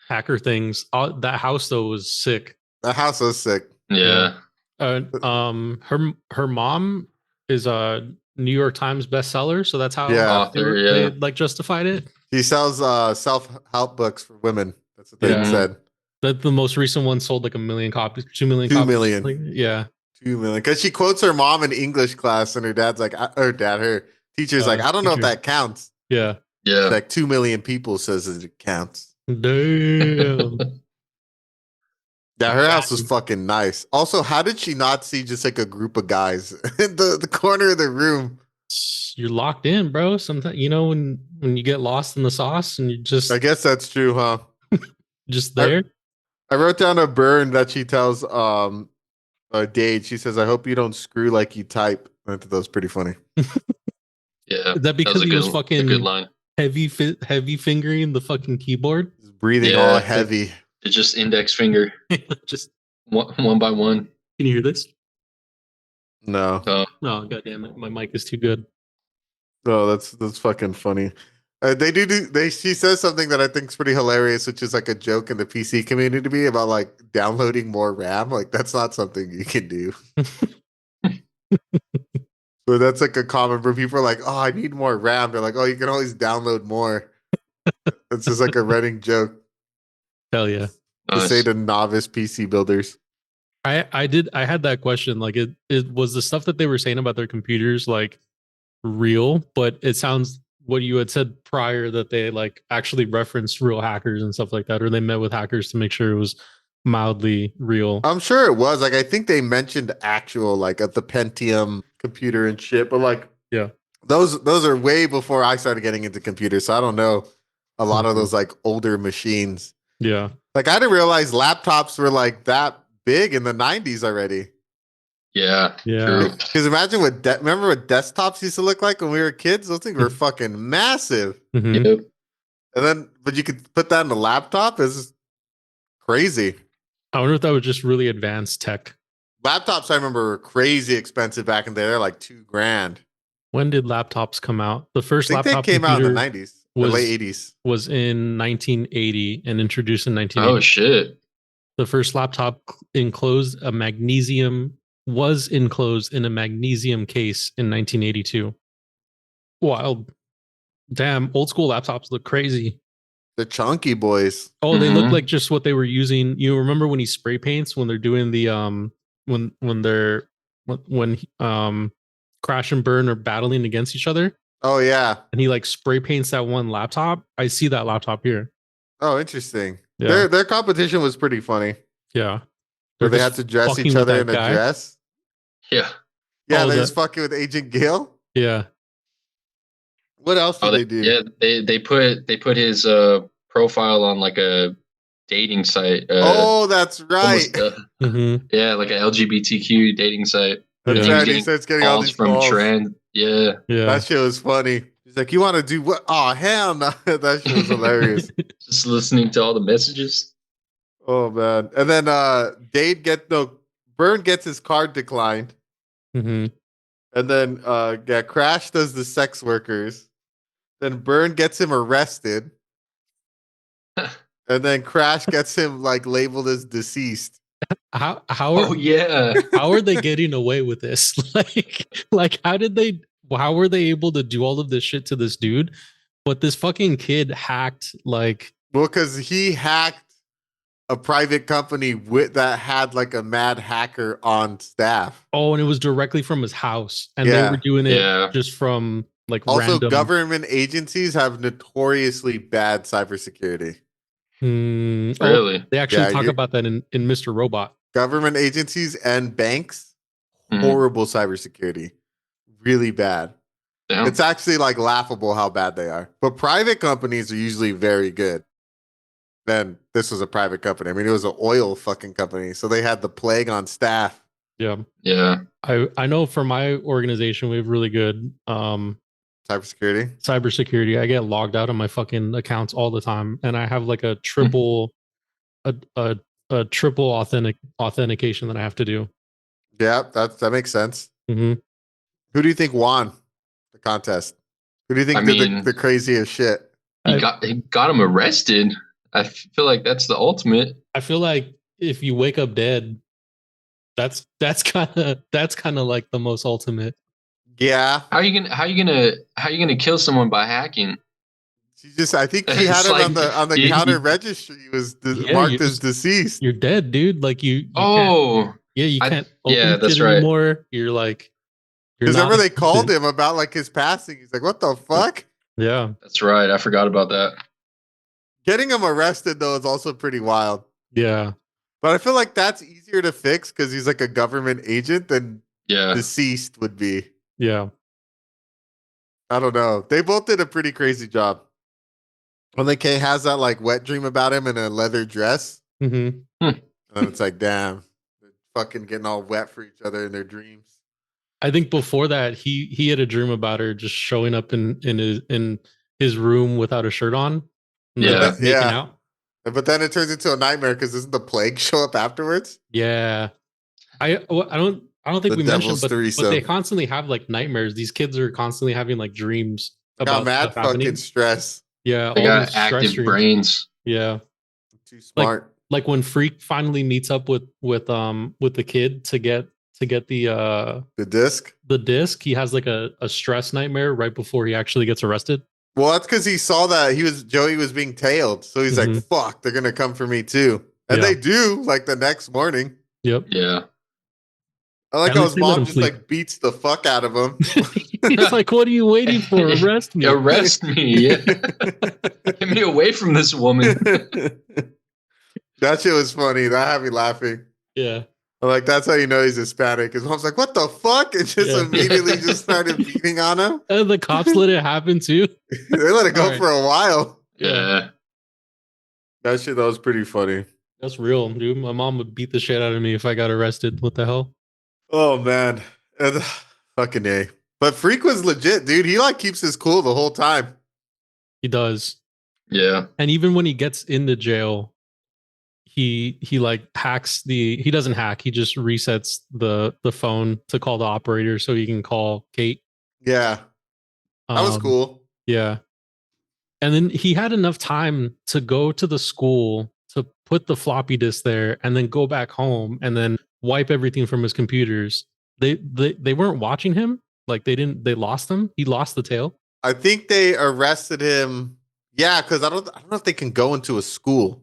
Hacker things. That house though was sick. That house was sick. Yeah. Her mom is a New York Times bestseller, so that's how Yeah. Author, they yeah. like justified it. He sells self-help books for women. That's what they Yeah. said. That the most recent one sold like 1 million copies, 2 million 2 copies. million. Like, yeah. 2 million. Because she quotes her mom in English class, and her dad's like, her teacher's like, I don't know if teacher. that counts. Yeah. Yeah. Like 2 million people says that it counts. Damn. Yeah, her house was fucking nice. Also, how did she not see just like a group of guys in the corner of the room? You're locked in, bro. Sometimes when you get lost in the sauce and you're I guess that's true, huh? just there. I wrote down a burn that she tells Dade. She says, "I hope you don't screw like you type." I thought that was pretty funny. Yeah, Is that because he was a good fucking line. heavy fingering the fucking keyboard? Just breathing all heavy. It's just index finger, Just one by one. can you hear this? No, No, god damn it, my mic is too good. no, that's fucking funny. She says something that I think is pretty hilarious, which is like a joke in the PC community about like downloading more RAM. Like that's not something you can do. So that's like a common where people are like, "Oh, I need more RAM." They're like, "Oh, you can always download more." It's just like a running joke Hell yeah. to say to novice PC builders. I had that question. Like it was the stuff that they were saying about their computers like real, but it sounds what you had said prior that they like actually referenced real hackers and stuff like that, or they met with hackers to make sure it was mildly real. I'm sure it was. Like I think they mentioned actual like at the Pentium computer and shit, but like Yeah. those are way before I started getting into computers. So I don't know a lot of those like older machines. Yeah. Like I didn't realize laptops were like that big in the 90s already. Yeah. Yeah. True. Because imagine remember what desktops used to look like when we were kids? Those things were fucking massive. Mhm. Yep. And then, but you could put that in a laptop? Is crazy. I wonder if that was just really advanced tech. Laptops, I remember, were crazy expensive back in the day. They're like $2,000. When did laptops come out? The first I think laptop they came out in the computer 90s, the late 80s. was in 1980 and introduced in 1980. Oh shit. The first laptop was enclosed in a magnesium case in 1982. Wild. Damn, old school laptops look crazy. The chunky boys. Oh, they look Mhm. like just what they were using. You remember when he spray paints when they're doing the when Crash and Burn are battling against each other Oh, yeah. and he like spray paints that one laptop. I see that laptop here. Oh, interesting. Yeah. Their competition was pretty funny. Yeah. Where They're they just had to dress fucking each with other that in a guy. dress. Yeah. Yeah, Oh, they the- was fucking with Agent Gale. Yeah. What else did they do? Yeah, they put his profile on like a dating site. Oh, that's right. Almost, Mhm. yeah, like an LGBTQ dating site. That's Yeah. He was right. He getting starts getting all calls these from calls. trans. Yeah. Yeah. That shit was funny. He's like, "You want to do what?" Oh, hell no. That shit was hilarious. Just listening to all the messages. Oh, man. And then Burn gets his card declined. Mhm. And then Crash does the sex workers. Then Burn gets him arrested. And then Crash gets him like labeled as deceased. How Oh yeah. how are they getting away with this? Like how were they able to do all of this shit to this dude? But this fucking kid hacked like Well, because he hacked a private company that had like a mad hacker on staff. and it was directly from his house. And Yeah. they were doing it Yeah. just from like Also, random government agencies have notoriously bad cybersecurity. Really? They actually Yeah, talk you- about that in Mr. Robot. Government agencies and banks, Mhm. horrible cybersecurity. Really bad. Damn. It's actually like laughable how bad they are. But private companies are usually very good. Then this was a private company. I mean, it was an oil fucking company. So they had the plague on staff. Yeah. Yeah. I know for my organization we have really good Cybersecurity. cybersecurity. I get logged out of my fucking accounts all the time and I have like a triple a triple authentication that I have to do. Yeah, that makes sense. Mhm. Who do you think won the contest? Who do you think I did mean- the craziest shit? He got him arrested. I feel like that's the ultimate. I feel like if you wake up dead, that's kind of like the most ultimate. Yeah. How you gonna kill someone by hacking? I think she had It's him like, on the you- counter you- registry. He was Yeah, marked you as just- deceased. You're dead, dude. Like you can't, Oh, you I- can't open yeah, that's shit right. anymore. You're like you're Because not remember they called existent. him about like his passing. He's like, "What the fuck?" Yeah. that's right. I forgot about that. Getting him arrested though is also pretty wild. Yeah. But I feel like that's easier to fix because he's like a government agent than Yeah. deceased would be. Yeah. I don't know. They both did a pretty crazy job. When the K has that like wet dream about him in a leather dress, Mm-hmm. and it's like, damn, they're fucking getting all wet for each other in their dreams. I think before that, he had a dream about her just showing up in his room without a shirt on. And Yeah. like, making Yeah. out. But then it turns into a nightmare because doesn't the plague show up afterwards? Yeah. I don't think The we mentioned, devil's but they threesome. constantly have like nightmares. These kids are constantly having like dreams Got about mad stuff happening. fucking stress. Yeah, They all got these stress active dreams. brains. Yeah, Too smart. like when Freak finally meets up with the kid to get The disc. the disc. He has like a stress nightmare right before he actually gets arrested. Well, that's because he saw that Joey was being tailed. So he's like, Mhm. fuck, they're gonna come for me too. And Yeah. they do, like the next morning. Yep. Yeah. I like At how least his they let mom him just sleep. like beats the fuck out of him. He's like, "What are you waiting for? Arrest me!" Arrest me. Yeah. Get me away from this woman. That shit was funny. That had me laughing. Yeah. I'm like, that's how you know he's Hispanic. His mom's like, what the fuck? And just Yeah. immediately just started beating on him. And the cops let it happen too. They let it go Alright. for a while. Yeah. That shit, that was pretty funny. That's real, dude. My mom would beat the shit out of me if I got arrested. What the hell? Oh, man. And, fucking A. But Freak was legit, dude. He like keeps his cool the whole time. He does. Yeah. And even when he gets into jail, he like hacks he doesn't hack, he just resets the phone to call the operator so he can call Kate. Yeah. That was cool. Yeah. And then he had enough time to go to the school to put the floppy disk there and then go back home and then wipe everything from his computers. They weren't watching him. Like they lost him. He lost the tail. I think they arrested him. Yeah, because I don't know if they can go into a school.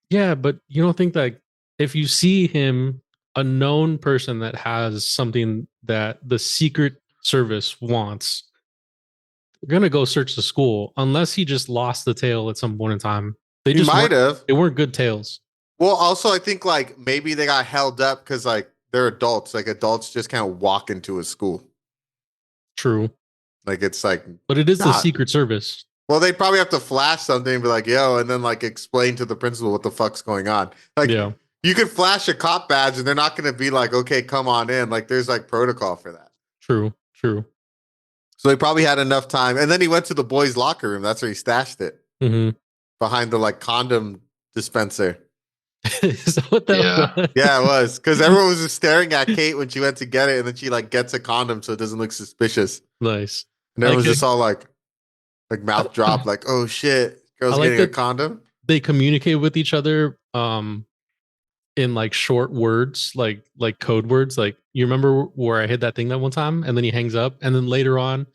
Yeah, but you don't think that if you see him, a known person that has something that the Secret Service wants, they're gonna go search the school unless he just lost the tail at some point in time. They He just might have. They weren't good tails. Well, also, I think like maybe they got held up because like they're adults. Like adults just can't walk into a school. True, Like it's like, but it is the God. Secret Service. well, they probably have to flash something and be like, yo, and then like explain to the principal what the fuck's going on. Like, Yeah, you could flash a cop badge and they're not going to be like, okay, come on in. Like, there's like protocol for that. true. So he probably had enough time. And then he went to the boys' locker room. That's where he stashed it Mm-hmm. behind the like condom dispenser. Is that what that Yeah. was? Yeah, it was because everyone was just staring at Kate when she went to get it. And then she like gets a condom so it doesn't look suspicious. Nice. And everyone's Like, just all like mouth dropped, like, oh shit, girl's I like getting a that- condom. They communicate with each other in like short words, like code words. Like, you remember where I hit that thing that one time and then he hangs up, and then later on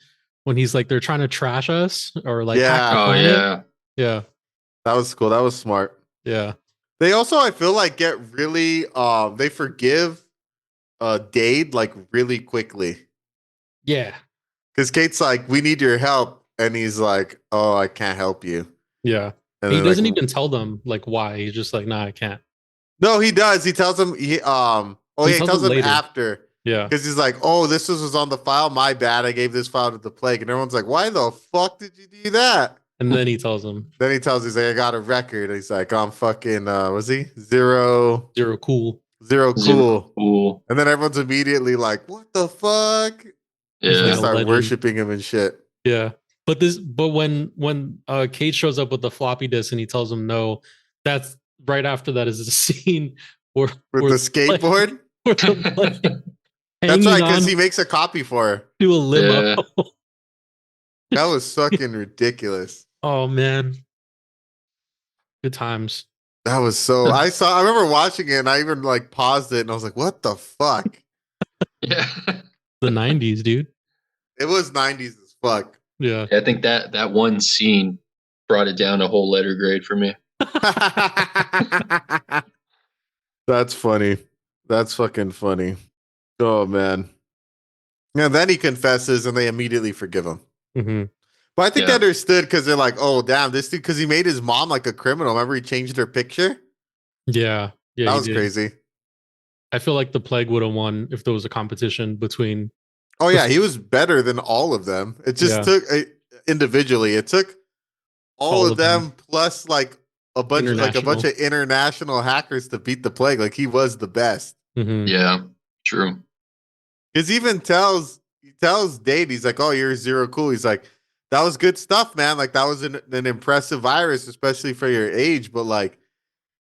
when he's like they're trying to trash us or like Yeah. hack the Oh planet. yeah. That was cool. That was smart. Yeah. They also, I feel like, get really they forgive Dade like really quickly. Yeah. Because Kate's like, we need your help. And he's like, oh, I can't help you. Yeah. And He then, doesn't like, even tell them like why. He's just like, nah, I can't. no, he does. He tells him he He tells tells them him later. after. Yeah. Because he's like, oh, this was on the file. My bad. I gave this file to the plague. And everyone's like, why the fuck did you do that? And then he tells them Then he tells he's like, I got a record. He's like, I'm fucking was he? Zero zero cool. cool. Cool. And then everyone's immediately like, what the fuck? They Yeah. Yeah. start legend. worshiping him and shit. Yeah. But when Kate shows up with the floppy disk and he tells him no, that's right after that is a scene where With where the skateboard? where the plague That's hanging right, on because he makes a copy for her. to a limo. That was fucking ridiculous. Oh man. Good times. That was so I remember watching it and I even like paused it and I was like, what the fuck? Yeah. The 90s, dude. It was 90s as fuck. Yeah. I think that one scene brought it down a whole letter grade for me. That's funny. That's fucking funny. Oh man. And then he confesses and they immediately forgive him. hmm But I think they Yeah. understood because they're like, oh damn, this dude, because he made his mom like a criminal. Remember he changed her picture? Yeah. Yeah. That he was did. crazy. I feel like the plague would have won if there was a competition between Oh yeah, he was better than all of them. It just Yeah. took individually. It took all All of of them. them plus like a bunch International. of international hackers to beat the plague. Like he was the best. Mhm. Yeah, true. Because he tells Dade, he's like, "Oh, you're zero cool." He's like, "That was good stuff, man. Like that was an impressive virus, especially for your age. But like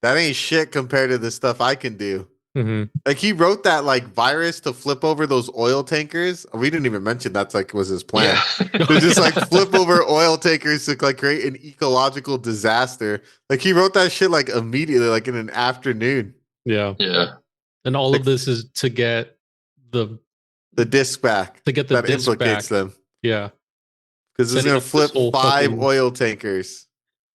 that ain't shit compared to the stuff I can do." Mhm. Like he wrote that like virus to flip over those oil tankers. We didn't even mention that's like was his plan. Yeah. To just like flip over oil tankers to like create an ecological disaster. Like he wrote that shit like immediately, like in an afternoon. Yeah. Yeah. And all Like- of this is to get the disc back disc implicates back. them Yeah. because it's Setting gonna up this flip whole 5 fucking- oil tankers.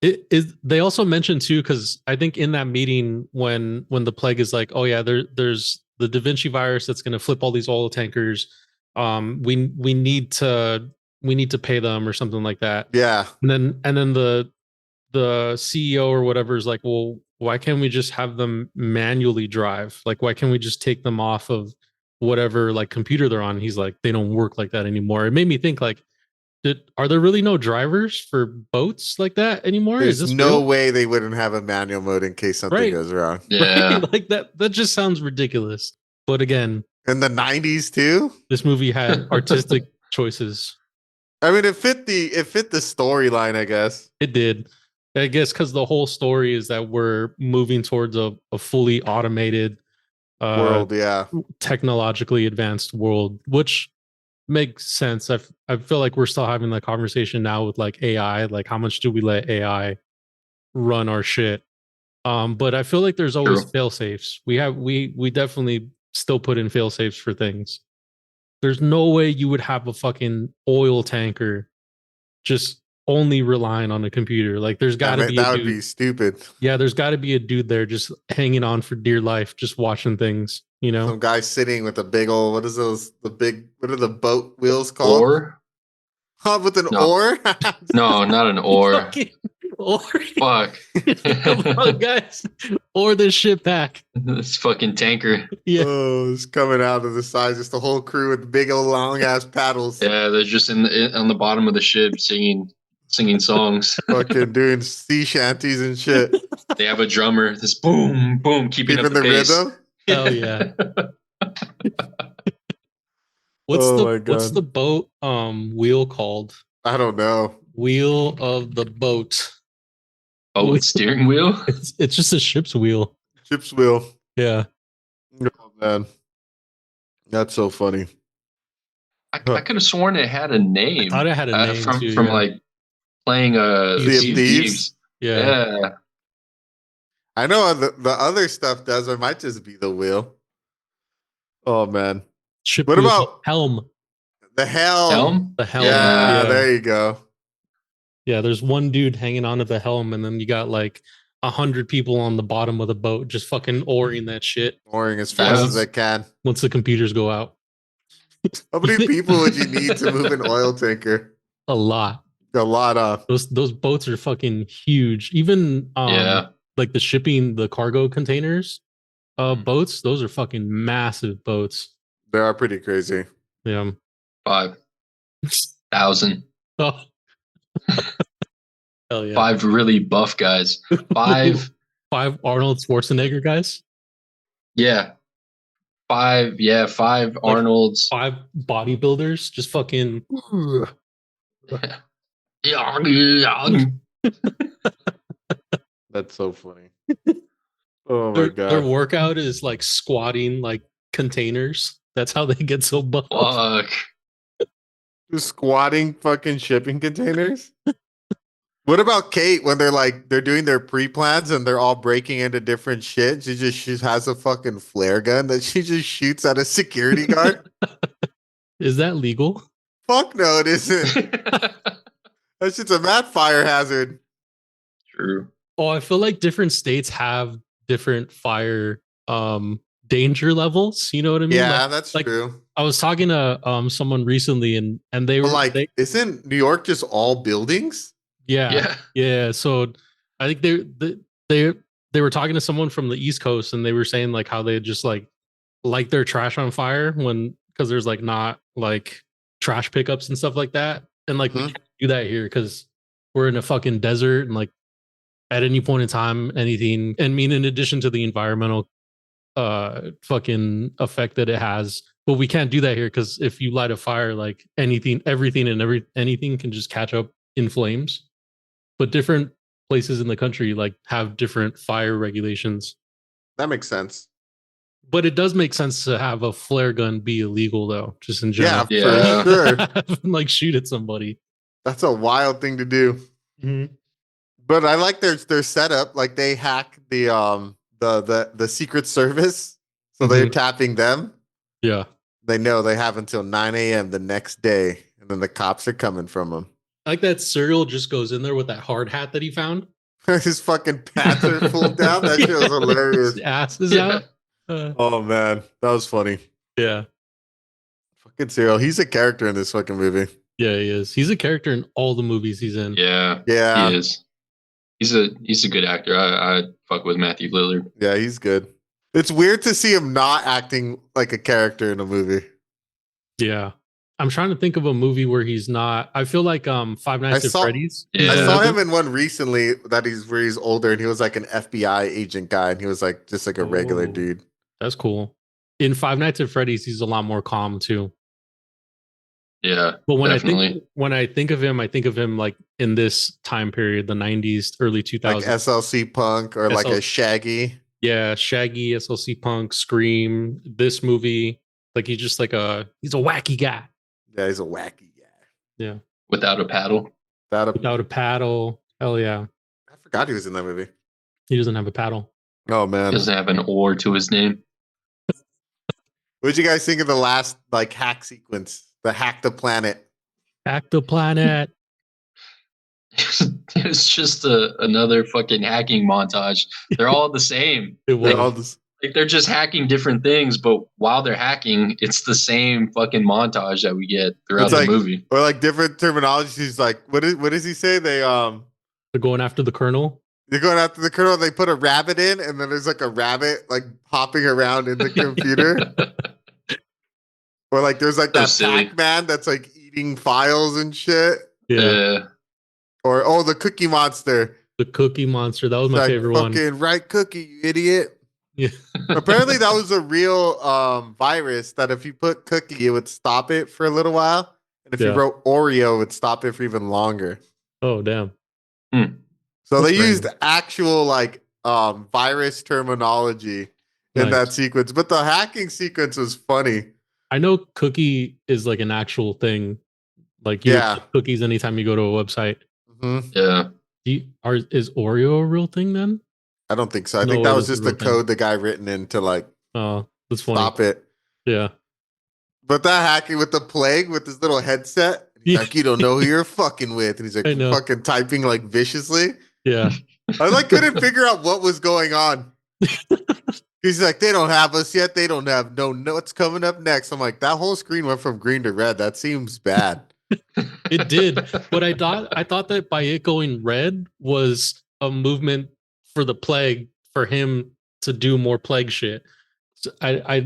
It is. They also mentioned too, because I think in that meeting when the plague is like, oh yeah, there's the Da Vinci virus that's going to flip all these oil tankers. We need to pay them or something like that. Yeah, And then the CEO or whatever is like, well, why can't we just have them manually drive? Like, why can't we just take them off of whatever like computer they're on? He's like, they don't work like that anymore. It made me think like, are there really no drivers for boats like that anymore? Is there's this no real? way they wouldn't have a manual mode in case something Right. goes wrong. Yeah. Right? Like that just sounds ridiculous. But again, In the 90s too. this movie had artistic choices. I mean, it fit the storyline, I guess. It did. I guess because the whole story is that we're moving towards a fully automated World, yeah. technologically advanced world, which makes sense. I feel like we're still having that conversation now with like AI. Like, how much do we let AI run our shit? But I feel like there's always True. fail safes. We definitely still put in fail safes for things. There's no way you would have a fucking oil tanker just only relying on a computer. Like, there's got to be a That would dude. be stupid. Yeah, there's got to be a dude there just hanging on for dear life, just watching things. You know, Some guy sitting with a big old what are the boat wheels called? Or Huh, with an No. oar? no, not an or. Fucking- or Fuck. come on, guys, or this shit back. This fucking tanker. Yeah, Oh, it's coming out of the side, just the whole crew with big old long ass paddles. Yeah, they're just on the bottom of the ship singing songs. Fucking doing sea shanties and shit. They have a drummer. This boom, boom, keeping up Keeping the, the pace. rhythm. hell yeah. What's Oh my what's God. the boat wheel called? I don't know. Wheel of the boat. Oh, it's steering wheel. It's just a ship's wheel. Ship's wheel. Yeah. Oh man. That's so funny. I could have sworn it had a name. I thought it had a name from too, from yeah. like playing Sea of Thieves? Yeah. Yeah. I know the other stuff does. It might just be the wheel. Oh man. Ship What wheel, about- helm? The helm. Helm. The helm. Yeah, there you go. Yeah, there's one dude hanging onto the helm, and then you got like 100 people on the bottom of the boat just fucking oaring that shit Mooring as fast Yeah. as it can. once the computers go out. How many people would you need to move an oil tanker? A lot. A lot of. Those boats are fucking huge. Even Yeah. like the cargo containers Mhm. boats, those are fucking massive boats. They are pretty crazy. Yeah. 5,000. Oh. Hell yeah. 5 really buff guys. 5. 5 Arnold Schwarzenegger guys. Yeah. 5. Yeah. 5 Arnold's. 5 bodybuilders just fucking Yeah. That's so funny. Oh my their god. workout is like squatting like containers. That's how they get so buff. Fuck. Just squatting fucking shipping containers? What about Kate when they're doing their pre-plans and they're all breaking into different shit? She has a fucking flare gun that she just shoots at a security guard. Is that legal? Fuck no, it isn't. That shit's a mad fire hazard. True. Oh, I feel like different states have different fire danger levels. You know what I mean? Yeah, Like, that's like, true. I was talking to someone recently and they were But like, they, isn't New York just all buildings? yeah. Yeah. So I think they were talking to someone from the East Coast and they were saying like how they just like light their trash on fire when because there's like not like trash pickups and stuff like that. And like we Mhm. can't do that here because we're in a fucking desert and like at any point in time, anything. And I mean, in addition to the environmental fucking effect that it has, but we can't do that here because if you light a fire, like anything, everything, and anything can just catch up in flames. But different places in the country like have different fire regulations. That makes sense. But it does make sense to have a flare gun be illegal, though, just in Yeah, general. Yeah. for sure. Like shoot at somebody. That's a wild thing to do. Mm-hmm. But I like their setup. Like they hack the Secret Service, so they're Mhm. tapping them. Yeah. They know they have until 9 a.m. the next day, and then the cops are coming from them. Like that cereal just goes in there with that hard hat that he found. His fucking pants are pulled down. That shit was hilarious. His ass is Yeah. out. Oh man, that was funny. Yeah. Fucking Cyril, he's a character in this fucking movie. Yeah, he is. He's a character in all the movies he's in. Yeah, Yeah, he is. He's a good actor. I fuck with Matthew Lillard. yeah, he's good. It's weird to see him not acting like a character in a movie. Yeah. I'm trying to think of a movie where he's not. I feel like Five Nights at Freddy's. Yeah. I saw him in one recently where he's older and he was like an FBI agent guy and he was like just like a regular Oh. dude. That's cool. In Five Nights at Freddy's, he's a lot more calm too. Yeah, But when definitely. I think of him like in this time period, the 90s, early 2000s. Like SLC Punk or like a Shaggy. Yeah, Shaggy, SLC Punk, Scream, this movie. Like he's just like he's a wacky guy. Yeah, he's a wacky guy. Yeah. Without a paddle. Without a paddle. Hell yeah. I forgot he was in that movie. He doesn't have a paddle. Oh man. Doesn't have an oar to his name. What'd you guys think of the last like hack sequence? The hack the planet. Hack the planet. It's just another fucking hacking montage. They're all the same. It was. They're all just- Like they're just hacking different things, but while they're hacking, it's the same fucking montage that we get throughout It's the like- movie. or like different terminologies. He's like, what does he say? They're going after the colonel. going after the colonel. They put a rabbit in, and then there's like a rabbit like hopping around in the computer. Or like there's like So that silly. Pac-Man that's like eating files and shit. Yeah. Or the Cookie Monster. The Cookie Monster. That was my Like, favorite one. fucking right cookie, you idiot. Yeah. Apparently that was a real virus that if you put cookie, it would stop it for a little while. And if you Yeah. wrote Oreo, it would stop it for even longer. Oh, damn. So they That's used random. actual like virus terminology in Nice. that sequence. But the hacking sequence was funny. I know cookie is like an actual thing. Like you Yeah. get cookies anytime you go to a website. Mhm. Yeah. Is Oreo a real thing then? I don't think so. I No, think that it was was just a the real thing. code the guy written in to like Oh, that's funny. stop it. Yeah. But that hacking with the plague with his little headset, he's Yeah. like, you don't know who you're fucking with. And he's like I know. fucking typing like viciously. Yeah. I like couldn't figure out what was going on. He's like, they don't have us yet. They don't have no what's coming up next. I'm like, that whole screen went from green to red. That seems bad. It did. But I thought that by it going red was a movement for the plague for him to do more plague shit. So I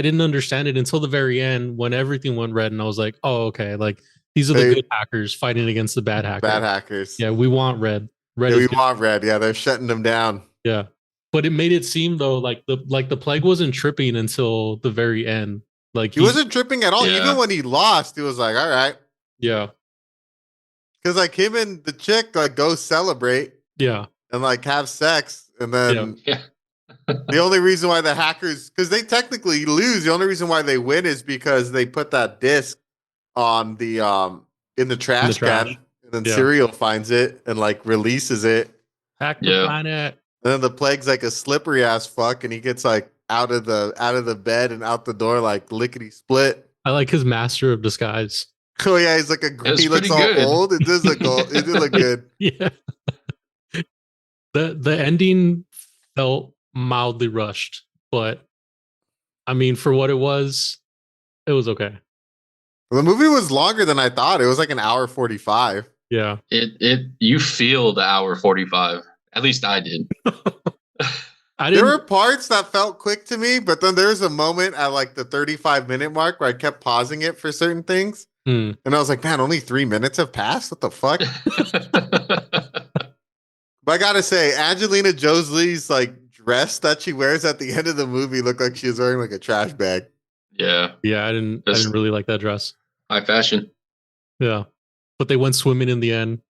didn't understand it until the very end when everything went red and I was like, oh, okay. Like these are the They- good hackers fighting against the bad hackers. Bad hackers. Yeah, we want red. Red Yeah, is we good. want red. Yeah, they're shutting them down. Yeah. But it made it seem though like the plague wasn't tripping until the very end. Like He wasn't tripping at all. Yeah. Even when he lost, he was like, all right. Yeah. Because like him and the chick like go celebrate Yeah. and like have sex. And then Yeah. the only reason why the hackers, because they technically lose, the only reason why they win is because they put that disc on the in the trash trash. can, and then Yeah. Serial finds it and like releases it. Hack the Yeah. planet. And then the plague's like a slippery ass fuck, and he gets like out of the bed and out the door like lickety split. I like his master of disguise. Oh yeah, he's like was he looks pretty all good. old. It does look old. It did look good. Yeah. The ending felt mildly rushed, but I mean for what it was okay. The movie was longer than I thought. It was like an hour 45. Yeah. You feel the hour 45. At least I did. I There didn't. were parts that felt quick to me, but then there was a moment at like the 35-minute mark where I kept pausing it for certain things. Hmm. And I was like, man, only 3 minutes have passed? What the fuck? But I gotta say, Angelina Jolie's like dress that she wears at the end of the movie looked like she was wearing like a trash bag. Yeah, Yeah, I didn't That's- really like that dress. high fashion Yeah, but they went swimming in the end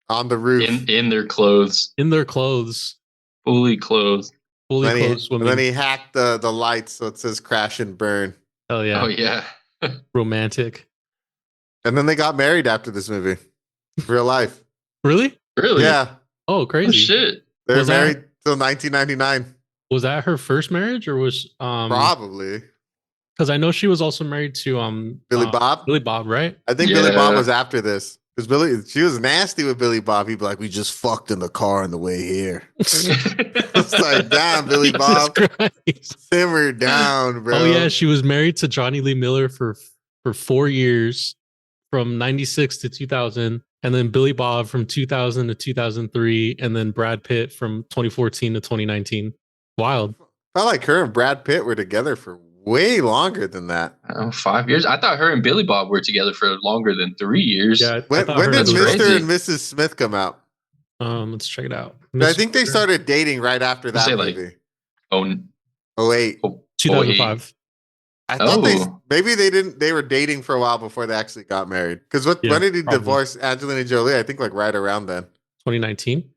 On the roof. in their clothes, in their clothes, fully clothed. fully And clothed and swimming. then he hacked the lights so it says crash and burn. Hell yeah, Oh yeah, romantic. And then they got married after this movie. Real life. Really? really? Yeah. Oh, Oh crazy. shit. They were Was that- married till 1999. Was that her first marriage, or was Probably. Because I know she was also married to Billy Bob? Billy Bob, right? I think Billy Bob Yeah. was after this. Because she was nasty with Billy Bob. He'd be like, we just fucked in the car on the way here. It's like, damn, Billy Jesus Bob. Christ. Simmer down, bro. Oh yeah, she was married to Johnny Lee Miller for 4 years, from 96 to 2000, and then Billy Bob from 2000 to 2003, and then Brad Pitt from 2014 to 2019. Wild. Felt like her and Brad Pitt were together for way longer than that. 5 years. I thought her and Billy Bob were together for longer than 3 years. Yeah. I When, thought when her did and That's Mr. crazy. and Mrs. Smith come out? let's check it out. I think they started dating right after that Say, like, movie. Oh, Oh wait, 2005. I thought Oh. maybe they didn't. They were dating for a while before they actually got married. Because Yeah, when did he probably. divorce Angelina Jolie? I think like right around then. 2019.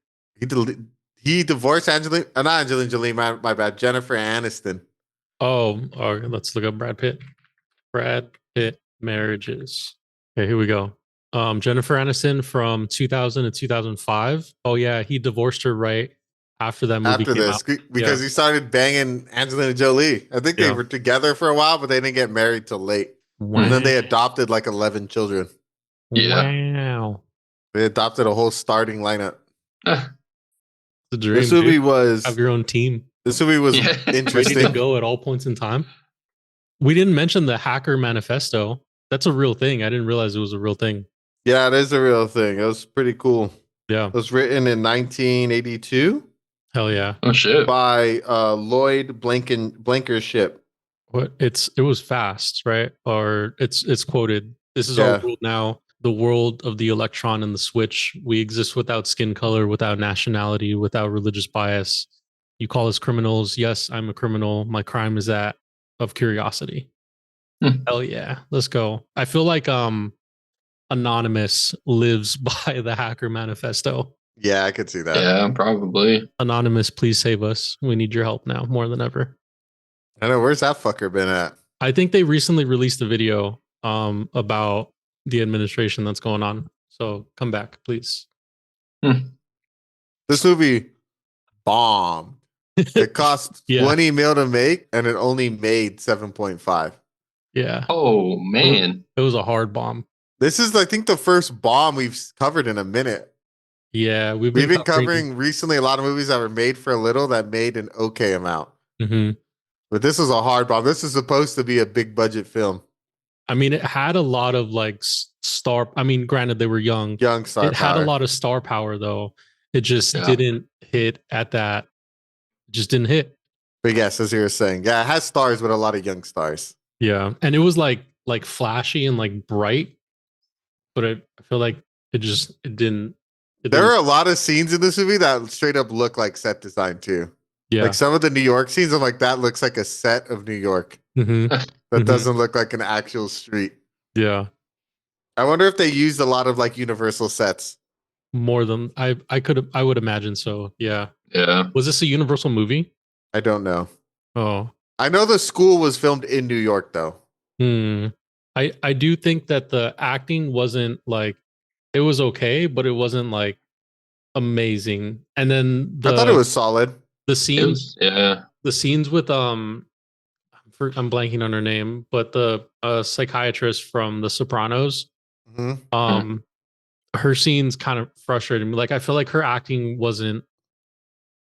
He divorced Angelina, not Angelina Jolie. My bad, Jennifer Aniston. Oh, let's look up Brad Pitt. Brad Pitt marriages. Okay, here we go. Jennifer Aniston from 2000 to 2005. Oh yeah, he divorced her right after that movie After came this, out. because he started banging Angelina Jolie. I think they Yeah. were together for a while, but they didn't get married till late. Wow. And then they adopted like 11 children. Yeah. Wow. They adopted a whole starting lineup. The dream. This movie Dude. was Have your own team this movie was Yeah. ready to interesting. go at all points in time. We didn't mention the Hacker Manifesto. That's a real thing. I didn't realize it was a real thing. Yeah, it is a real thing. It was pretty cool. Yeah. It was written in 1982 Hell yeah. Oh shit. by Lloyd Blankenship. What it was fast, right? Or it's quoted. This is Yeah. our world now, the world of the electron and the switch. We exist without skin color, without nationality, without religious bias. You call us criminals. Yes, I'm a criminal. My crime is that of curiosity. Hell yeah. Let's go. I feel like Anonymous lives by the Hacker Manifesto. Yeah, I could see that. Yeah, probably. Anonymous, please save us. We need your help now more than ever. I know, where's that fucker been at? I think they recently released a video about the administration that's going on. So come back, please. This movie bombed. It cost Yeah. 20 mil to make, and it only made 7.5. Yeah. Oh man. It was a hard bomb. This is, I think, the first bomb we've covered in a minute. Yeah, we've We've been covering- covering recently a lot of movies that were made for a little that made an okay amount. Mhm. But this was a hard bomb. This is supposed to be a big budget film. I mean, it had a lot of like star. I mean, granted, they were young. Young star It had power. a lot of star power, though. It just Yeah. didn't hit at that. Just didn't hit. But yes, as you were saying, yeah, it has stars, but a lot of young stars. Yeah, and it was like flashy and like bright, but I feel like it didn't. There are a lot of scenes in this movie that straight up look like set design too. Yeah. Like some of the New York scenes, I'm like, that looks like a set of New York. Mhm. That Mhm. doesn't look like an actual street. Yeah. I wonder if they used a lot of like Universal sets. More than I would imagine so. Yeah. Yeah. Was this a Universal movie? I don't know. Oh. I know the school was filmed in New York though. I do think that the acting wasn't like, it was okay, but it wasn't like amazing. And then I thought it was solid. the It scenes was, yeah. the scenes with I'm blanking on her name, but the psychiatrist from The Sopranos. Mhm. Her scenes kind of frustrated me. Like I feel like her acting wasn't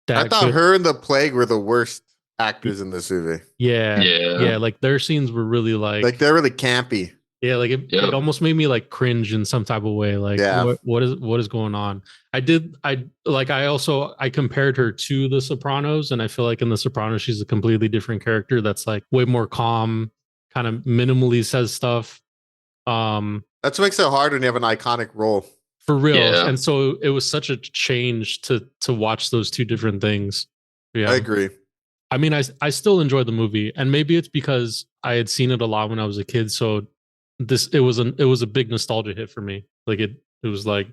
that I thought good. her and the Plague were the worst actors in this movie. Yeah. Yeah. Yeah, like their scenes were really like Like they're really campy. Yeah, like it Yep. almost made me like cringe in some type of way. Like Yeah. what is going on? I compared her to The Sopranos, and I feel like in The Sopranos she's a completely different character that's like way more calm, kind of minimally says stuff. That's what makes it hard when you have an iconic role. For real. Yeah. And so it was such a change to watch those two different things. Yeah. I agree. I mean, I still enjoy the movie, and maybe it's because I had seen it a lot when I was a kid. So it was a big nostalgia hit for me. Like it was like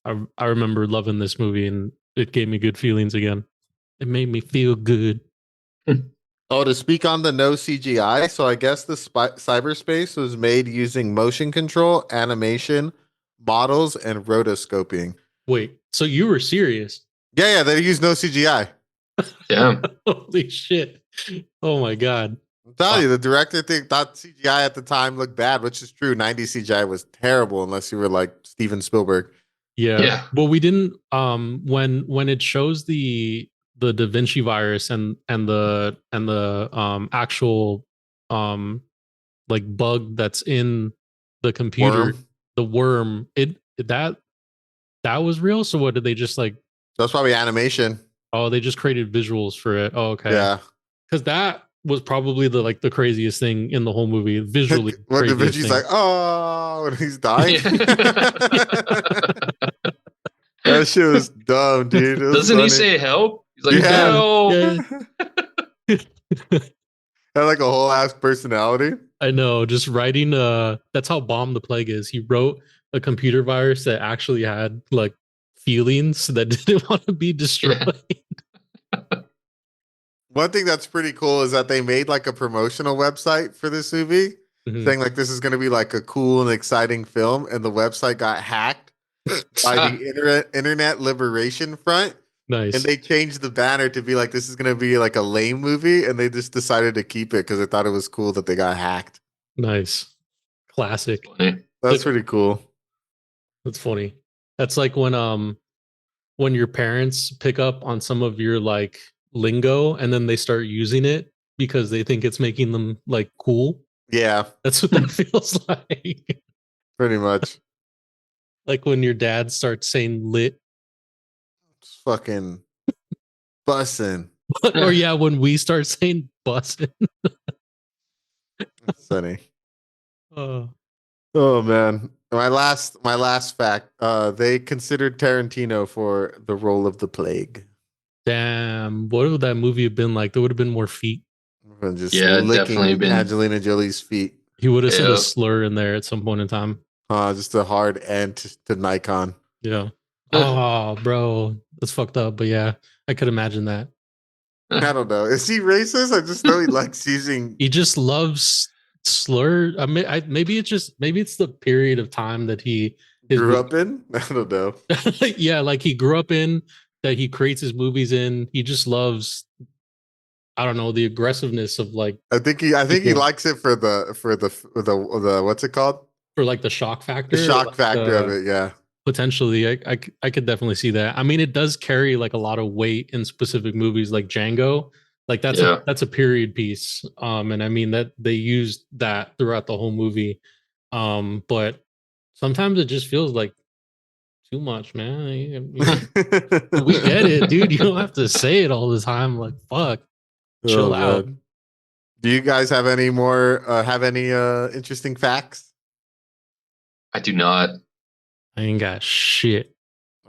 I remember loving this movie, and it gave me good feelings again. It made me feel good. Oh, to speak on the no CGI, so I guess the cyberspace was made using motion control, animation, models, and rotoscoping. Wait, so you were serious? Yeah, they use no CGI. Damn. Holy shit! Oh my god! I'm telling you, the director thought CGI at the time looked bad, which is true. 90s CGI was terrible unless you were like Steven Spielberg. Yeah. Well, we didn't when it shows the Da Vinci virus and the actual like bug that's in the computer, Worm. the worm, that was real. So what did they just like? That's probably animation. Oh, they just created visuals for it. Oh, okay. Yeah. Because that was probably the craziest thing in the whole movie. Visually, when Da craziest Vinci's thing. like, oh, when he's dying. Yeah. That shit was dumb, dude. It was Doesn't he funny. say help? He's like, Yeah. no. Yeah. Had like a whole ass personality. I know, just writing that's how Bomb the Plague is. He wrote a computer virus that actually had like feelings that didn't want to be destroyed. One thing that's pretty cool is that they made like a promotional website for this movie Mhm. saying like this is going to be like a cool and exciting film, and the website got hacked by the Internet Liberation Front. Nice. And they changed the banner to be like, this is going to be like a lame movie. And they just decided to keep it because they thought it was cool that they got hacked. Nice. Classic. Funny. That's pretty cool. That's funny. That's like when your parents pick up on some of your like lingo and then they start using it because they think it's making them like cool. Yeah, That's what that feels like. pretty much. Like when your dad starts saying lit. It's fucking bussin'. Or yeah, when we start saying bussin'. That's funny. Oh. Oh man. My last fact. They considered Tarantino for the role of the plague. Damn, what would that movie have been like? There would have been more feet. Just Yeah, licking definitely been- Angelina Jolie's feet. He would have said Yeah. a slur in there at some point in time. Just a hard end to Nikon. Yeah. Oh, bro, that's fucked up. But yeah, I could imagine that. I don't know. Is he racist? I just know he likes using. He just loves slur. I mean, maybe it's the period of time that he Grew up in? I don't know. yeah, like he grew up in, that he creates his movies in. He just loves, I don't know, the aggressiveness of like I think he People- likes it for the what's it called? for like the shock factor. The shock like factor of it, yeah. Potentially, I could definitely see that. I mean, it does carry like a lot of weight in specific movies like Django. Like that's Yeah. that's a period piece. And I mean that they used that throughout the whole movie. But sometimes it just feels like too much, man. We get it, dude. You don't have to say it all the time. Like, fuck. Chill out. man. Do you guys have any more interesting facts? I do not. I ain't got shit.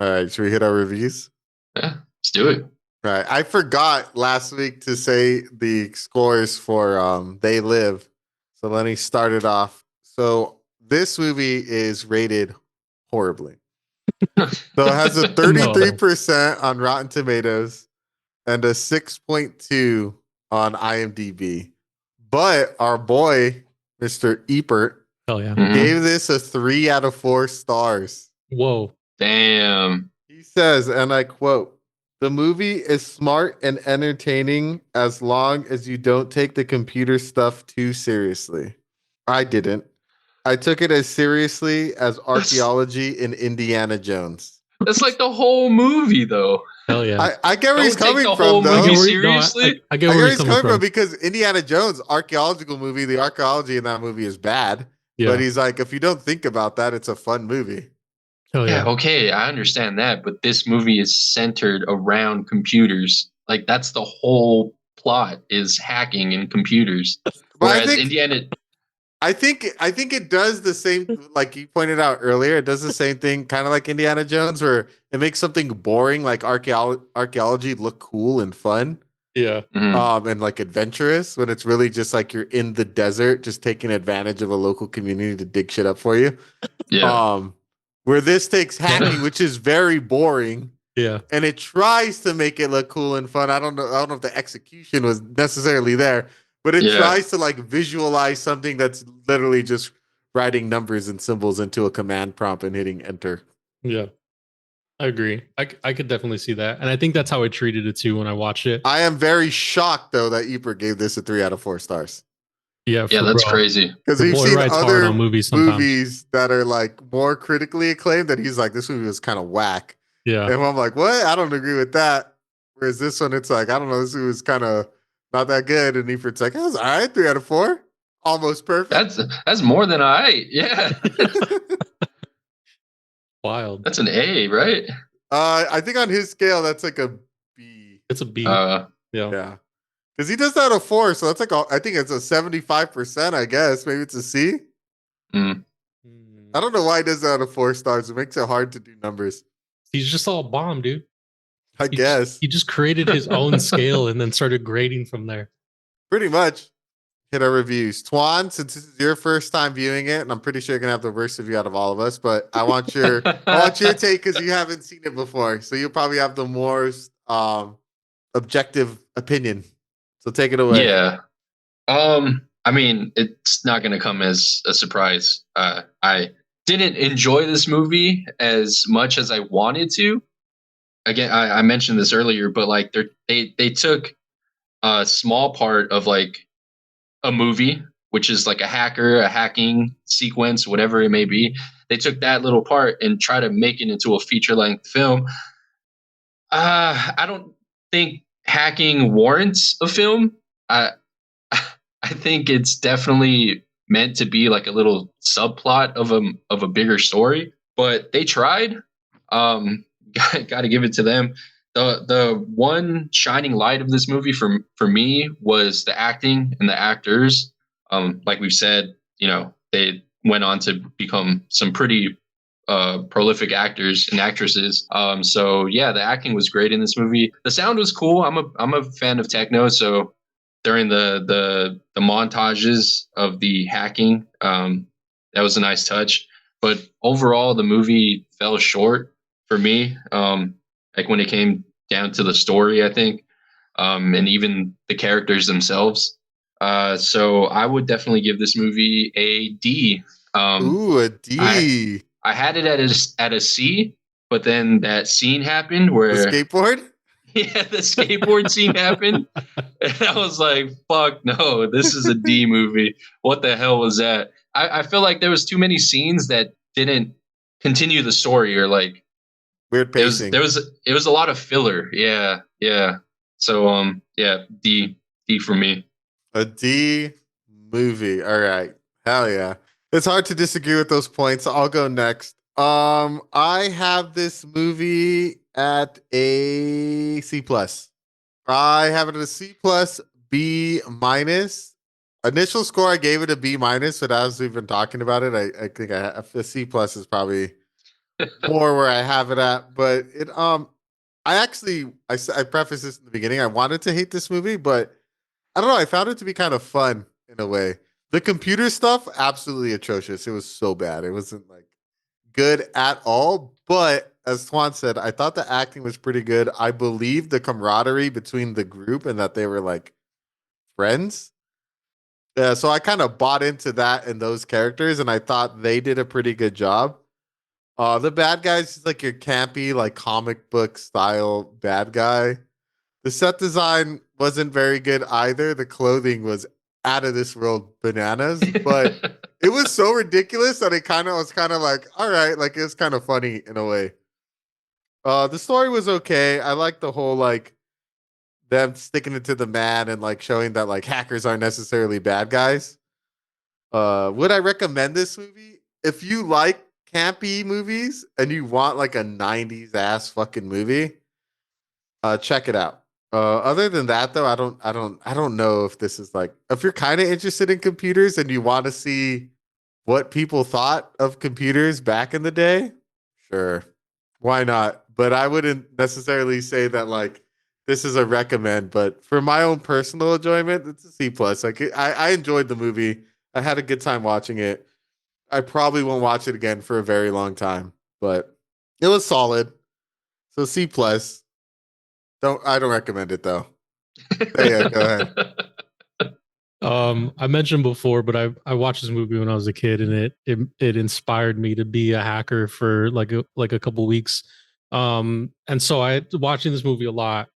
All right, should we hit our reviews? Yeah, let's do it. All right. I forgot last week to say the scores for They Live. So let me start it off. So this movie is rated horribly. So it has a 33% on Rotten Tomatoes and a 6.2 on IMDb. But our boy, Mr. Ebert, Hell yeah. Mhm. gave this a 3 out of 4 stars. Whoa. Damn. He says, and I quote, "The movie is smart and entertaining as long as you don't take the computer stuff too seriously." I didn't. I took it as seriously as archaeology in Indiana Jones. That's like the whole movie, though. Hell yeah. I get where Don't he's take coming the from, whole though. movie No, seriously? I get I get where where he's he's coming from. because Indiana Jones, archaeological movie, the archaeology in that movie is bad. Yeah. But he's like, if you don't think about that, it's a fun movie. Oh Yeah, yeah. okay, I understand that, but this movie is centered around computers. Like that's the whole plot is hacking and computers. But Whereas Indiana, I think it does the same, like you pointed out earlier. It does the same thing, kind of like Indiana Jones, where it makes something boring like archaeology look cool and fun, Yeah. and like adventurous. When it's really just like you're in the desert, just taking advantage of a local community to dig shit up for you. yeah, Um, where this takes hacking, which is very boring, Yeah. and it tries to make it look cool and fun. I don't know. I don't know if the execution was necessarily there, but it yeah, tries to like visualize something that's literally just writing numbers and symbols into a command prompt and hitting enter. Yeah. I agree. I could definitely see that. And I think that's how I treated it too when I watched it. I am very shocked though that Eber gave this a 3 out of 4 stars. Yeah, yeah. for That's real. crazy. Because Your we've boy seen writes hard other on movies sometimes. movies that are like more critically acclaimed that he's like, this movie was kind of whack. Yeah. And I'm like, what? I don't agree with that. Whereas this one, it's like, I don't know, this movie was kind of not that good. And Ebert's like, it was all right, 3 out of 4. Almost perfect. That's more than yeah. Wild. That's an A, right? I think on his scale, that's like a B. It's a B. Uh, Yeah. Yeah. Because he does that a 4. So that's like, I think it's a 75%, I guess. Maybe it's a C. mm. I don't know why he does that out of 4 stars. It makes it hard to do numbers. He's just all bomb, dude. I guess. He just created his own scale and then started grading from there. Pretty much. Hit our reviews. Twan, since this is your first time viewing it, and I'm pretty sure you're gonna have the worst review out of all of us, but I want your take because you haven't seen it before. So you'll probably have the more objective opinion. So take it away. Yeah. I mean, it's not gonna come as a surprise. I didn't enjoy this movie as much as I wanted to. Again, I mentioned this earlier, but like they took a small part of like a movie, which is like a hacking sequence, whatever it may be. They took that little part and try to make it into a feature-length film. I don't think hacking warrants a film. I I think it's definitely meant to be like a little subplot of a bigger story, but they tried. Got to give it to them. The one shining light of this movie for me was the acting and the actors. Like we've said, you know, they went on to become some pretty prolific actors and actresses. So yeah, the acting was great in this movie. The sound was cool. I'm a fan of techno, so during the montages of the hacking, that was a nice touch. But overall, the movie fell short for me. Like when it came down to the story, I think, and even the characters themselves. So I would definitely give this movie a D. Ooh, a D. I had it at a C, but then that scene happened where The skateboard? yeah, the skateboard scene happened. And I was like, fuck no, this is a D movie. What the hell was that? I feel like there was too many scenes that didn't continue the story or like Weird pacing. it was a lot of filler. Yeah, yeah. So yeah, D for me. A D movie. All right. Hell yeah. It's hard to disagree with those points. I'll go next. I have this movie at a C plus. I have it at a C plus, B minus. Initial score, I gave it a B minus, but as we've been talking about it, I think a C plus is probably more where I have it at. But it I prefaced this in the beginning. I wanted to hate this movie, but I don't know. I found it to be kind of fun in a way. The computer stuff, absolutely atrocious. It was so bad. It wasn't like good at all. But as Twan said, I thought the acting was pretty good. I believe the camaraderie between the group and that they were like friends. Yeah, so I kind of bought into that and those characters, and I thought they did a pretty good job. The bad guys is like your campy, like comic book style bad guy. The set design wasn't very good either. The clothing was out of this world bananas, but it was so ridiculous that it was kind of like, all right, like it was kind of funny in a way. The story was okay. I like the whole like them sticking it to the man and like showing that like hackers aren't necessarily bad guys. Would I recommend this movie? If you like campy movies and you want like a 90s ass fucking movie, check it out. Other than that though, I don't know if this is like if you're kind of interested in computers and you want to see what people thought of computers back in the day, sure. Why not? But I wouldn't necessarily say that like this is a recommend, but for my own personal enjoyment, it's a C plus. Like I enjoyed the movie. I had a good time watching it. I probably won't watch it again for a very long time, but it was solid. So C plus. I don't recommend it though. Yeah, go ahead. I mentioned before, but I watched this movie when I was a kid, and it inspired me to be a hacker for like a couple weeks. And so I watching this movie a lot,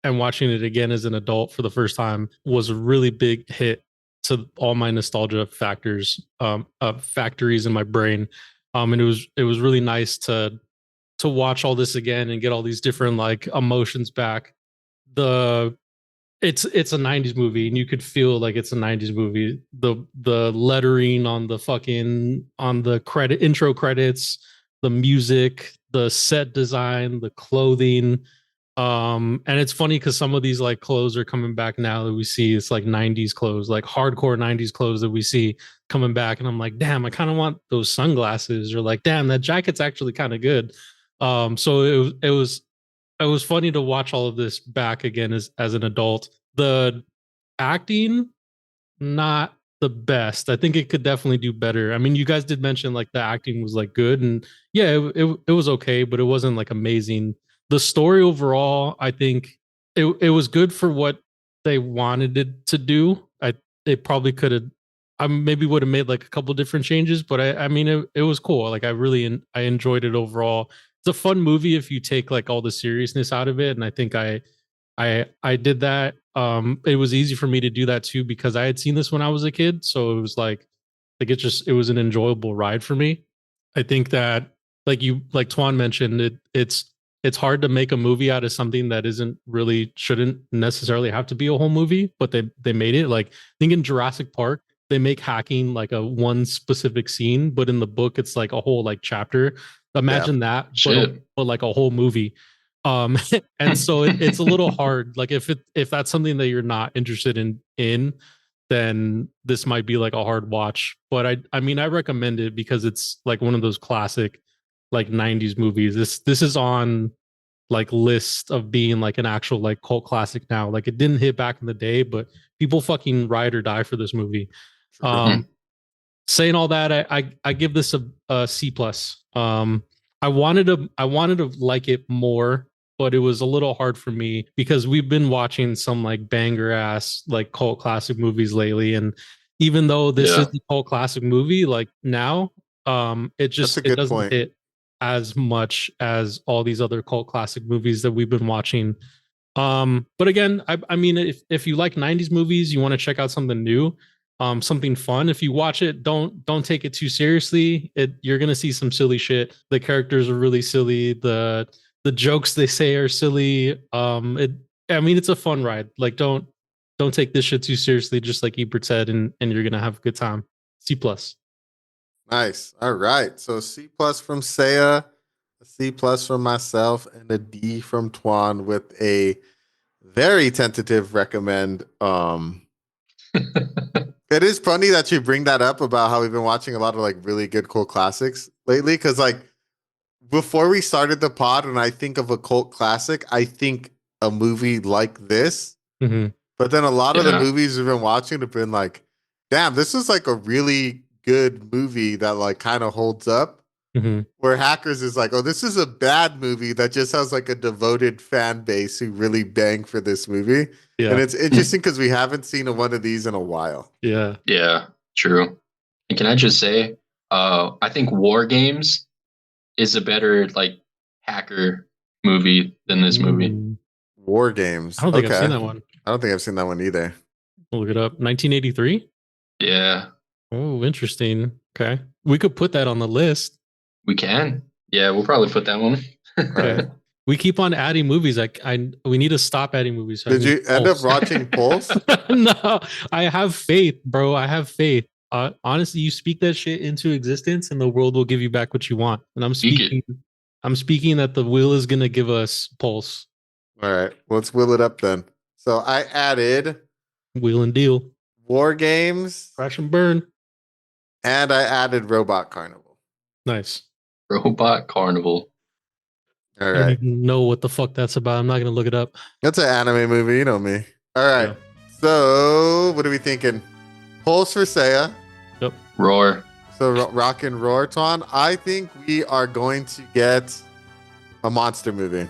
and watching it again as an adult for the first time was a really big hit to all my nostalgia factories in my brain. And it was really nice to watch all this again and get all these different like emotions back. The it's a 90s movie and you could feel like it's a 90s movie. The lettering on the fucking on the intro credits, the music, the set design, the clothing. And it's funny because some of these like clothes are coming back now that we see. It's like 90s clothes, like hardcore 90s clothes that we see coming back, and I'm like, damn, I kind of want those sunglasses, or like, damn, that jacket's actually kind of good. So it was funny to watch all of this back again as an adult. The acting, not the best. I think it could definitely do better. I mean, you guys did mention like the acting was like good, and yeah, it was okay, but it wasn't like amazing. The story overall, I think it was good for what they wanted it to do. They probably could have. I maybe would have made like a couple different changes, but I mean it was cool. Like I enjoyed it overall. It's a fun movie if you take like all the seriousness out of it, and I think I did that. It was easy for me to do that too because I had seen this when I was a kid, so it was like it was an enjoyable ride for me. I think that like Twan mentioned, it's hard to make a movie out of something that isn't really shouldn't necessarily have to be a whole movie, but they made it. Like I think in Jurassic Park, they make hacking like a one specific scene, but in the book it's like a whole like chapter. Imagine that, but like a whole movie. Um and so it's a little hard. Like if that's something that you're not interested in, then this might be like a hard watch. But I mean I recommend it because it's like one of those classic like 90s movies. This is on like list of being like an actual like cult classic now. Like it didn't hit back in the day, but people fucking ride or die for this movie. Saying all that, I give this a C plus. I wanted to like it more, but it was a little hard for me because we've been watching some like banger ass like cult classic movies lately, and even though this is a cult classic movie, like now, it doesn't hit as much as all these other cult classic movies that we've been watching. But again, I mean, if you like 90s movies, you want to check out something new, something fun. If you watch it, don't take it too seriously. You're gonna see some silly shit. The characters are really silly. The jokes they say are silly. I mean, it's a fun ride. Like don't take this shit too seriously, just like Ebert said, and you're gonna have a good time. C plus. Nice. All right. So C plus from Saya, a C plus from myself, and a D from Twan with a very tentative recommend. It is funny that you bring that up about how we've been watching a lot of like really good cult classics lately. Cause like before we started the pod, when I think of a cult classic, I think a movie like this. Mm-hmm. But then a lot of the movies we've been watching have been like, damn, this is like a really good movie that like kind of holds up. Mm-hmm. Where Hackers is like, oh, this is a bad movie that just has like a devoted fan base who really bang for this movie. Yeah. And it's interesting because we haven't seen one of these in a while. Yeah. Yeah, true. And can I just say, I think War Games is a better like hacker movie than this movie. War Games. I don't think I've seen that one. I don't think I've seen that one either. We'll look it up. 1983? Yeah. Oh, interesting. Okay. We could put that on the list. We can. Yeah, we'll probably put that one. Okay. We keep on adding movies. We need to stop adding movies. Did you end up watching Pulse? No, I have faith, bro. I have faith. honestly, you speak that shit into existence, and the world will give you back what you want. And I'm Speak it. speaking. I'm speaking that the will is gonna give us Pulse, All right, let's will it up then. So I added Wheel and Deal, War Games Crash and Burn. and I added Robot Carnival. Nice. Robot Carnival. All I don't right. even know what the fuck that's about. I'm not gonna look it up. That's an anime movie, you know me. All right. Yeah. So what are we thinking? Pulse for Seiya. Roar. So Rock and Roar, Twan. I think we are going to get a monster movie.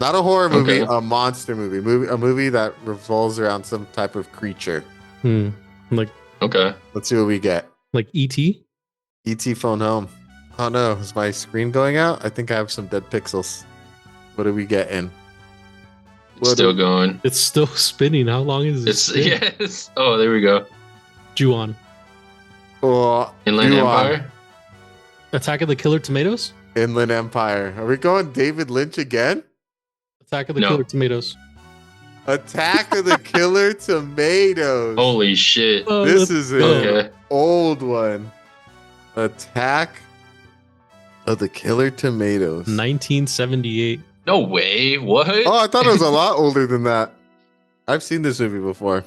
Not a horror movie, Okay. a monster movie. A movie that revolves around some type of creature. Like Okay. Let's see what we get. E.T. ET phone home. Oh no, is my screen going out? I think I have some dead pixels. What are we getting? It's still going. It's still spinning. How long is It's this? yes. Oh, there we go. Ju-on. Oh, Inland Twan. Empire. Attack of the Killer Tomatoes. Inland Empire. Are we going David Lynch again? Attack of the No. Killer Tomatoes. Attack of the Killer Tomatoes. Holy shit. This is an Okay. old one. Attack of the Killer Tomatoes. 1978. No way. What? Oh, I thought it was a lot older than that. I've seen this movie before.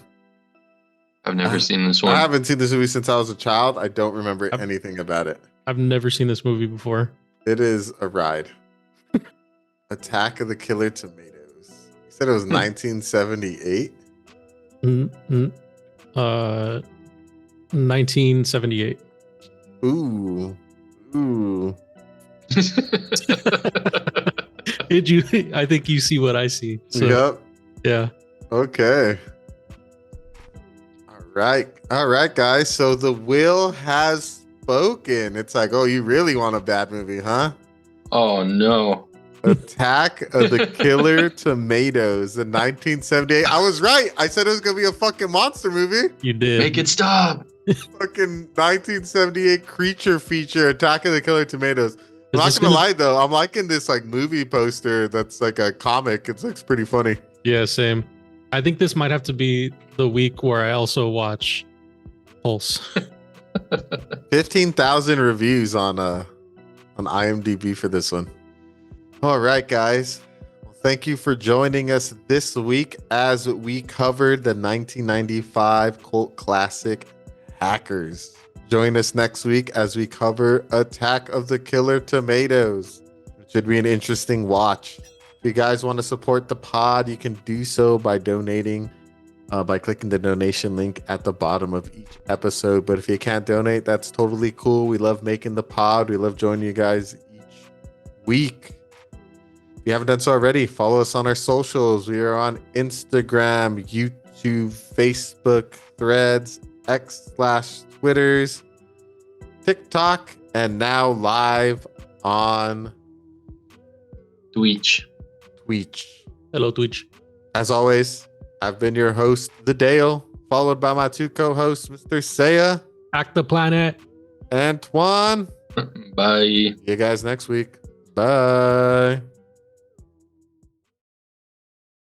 I've never seen this I one. haven't seen this movie since I was a child. I don't remember anything about it. I've never seen this movie before. It is a ride. Attack of the Killer Tomatoes. You said it was 1978? 1978. Ooh. Did you? I think you see what I see. So, Yep. yeah. Okay. All right, guys. So the will has spoken. It's like, oh, you really want a bad movie, huh? Oh no. Attack of the Killer Tomatoes in 1978. I was right. I said it was gonna be a fucking monster movie. You did. Make it stop. Fucking 1978 creature feature, Attack of the Killer Tomatoes. I'm Is not this gonna gonna- lie though, I'm liking this like movie poster that's like a comic. It looks pretty funny. Yeah, same. I think this might have to be the week where I also watch Pulse. 15,000 reviews on IMDb for this one. All right, guys. Well, thank you for joining us this week as we covered the 1995 cult classic Hackers. Join us next week as we cover Attack of the Killer Tomatoes. It should be an interesting watch. If you guys want to support the pod, you can do so by donating by clicking the donation link at the bottom of each episode. But if you can't donate, that's totally cool. We love making the pod. We love joining you guys each week. If you haven't done so already, follow us on our socials. We are on Instagram, YouTube, Facebook, Threads, X/Twitters, TikTok, and now live on Twitch. Twitch. Hello, Twitch. As always, I've been your host, The Dale, followed by my two co-hosts, Mr. Seiya Act the Planet. and Twan. Bye. See you guys next week. Bye.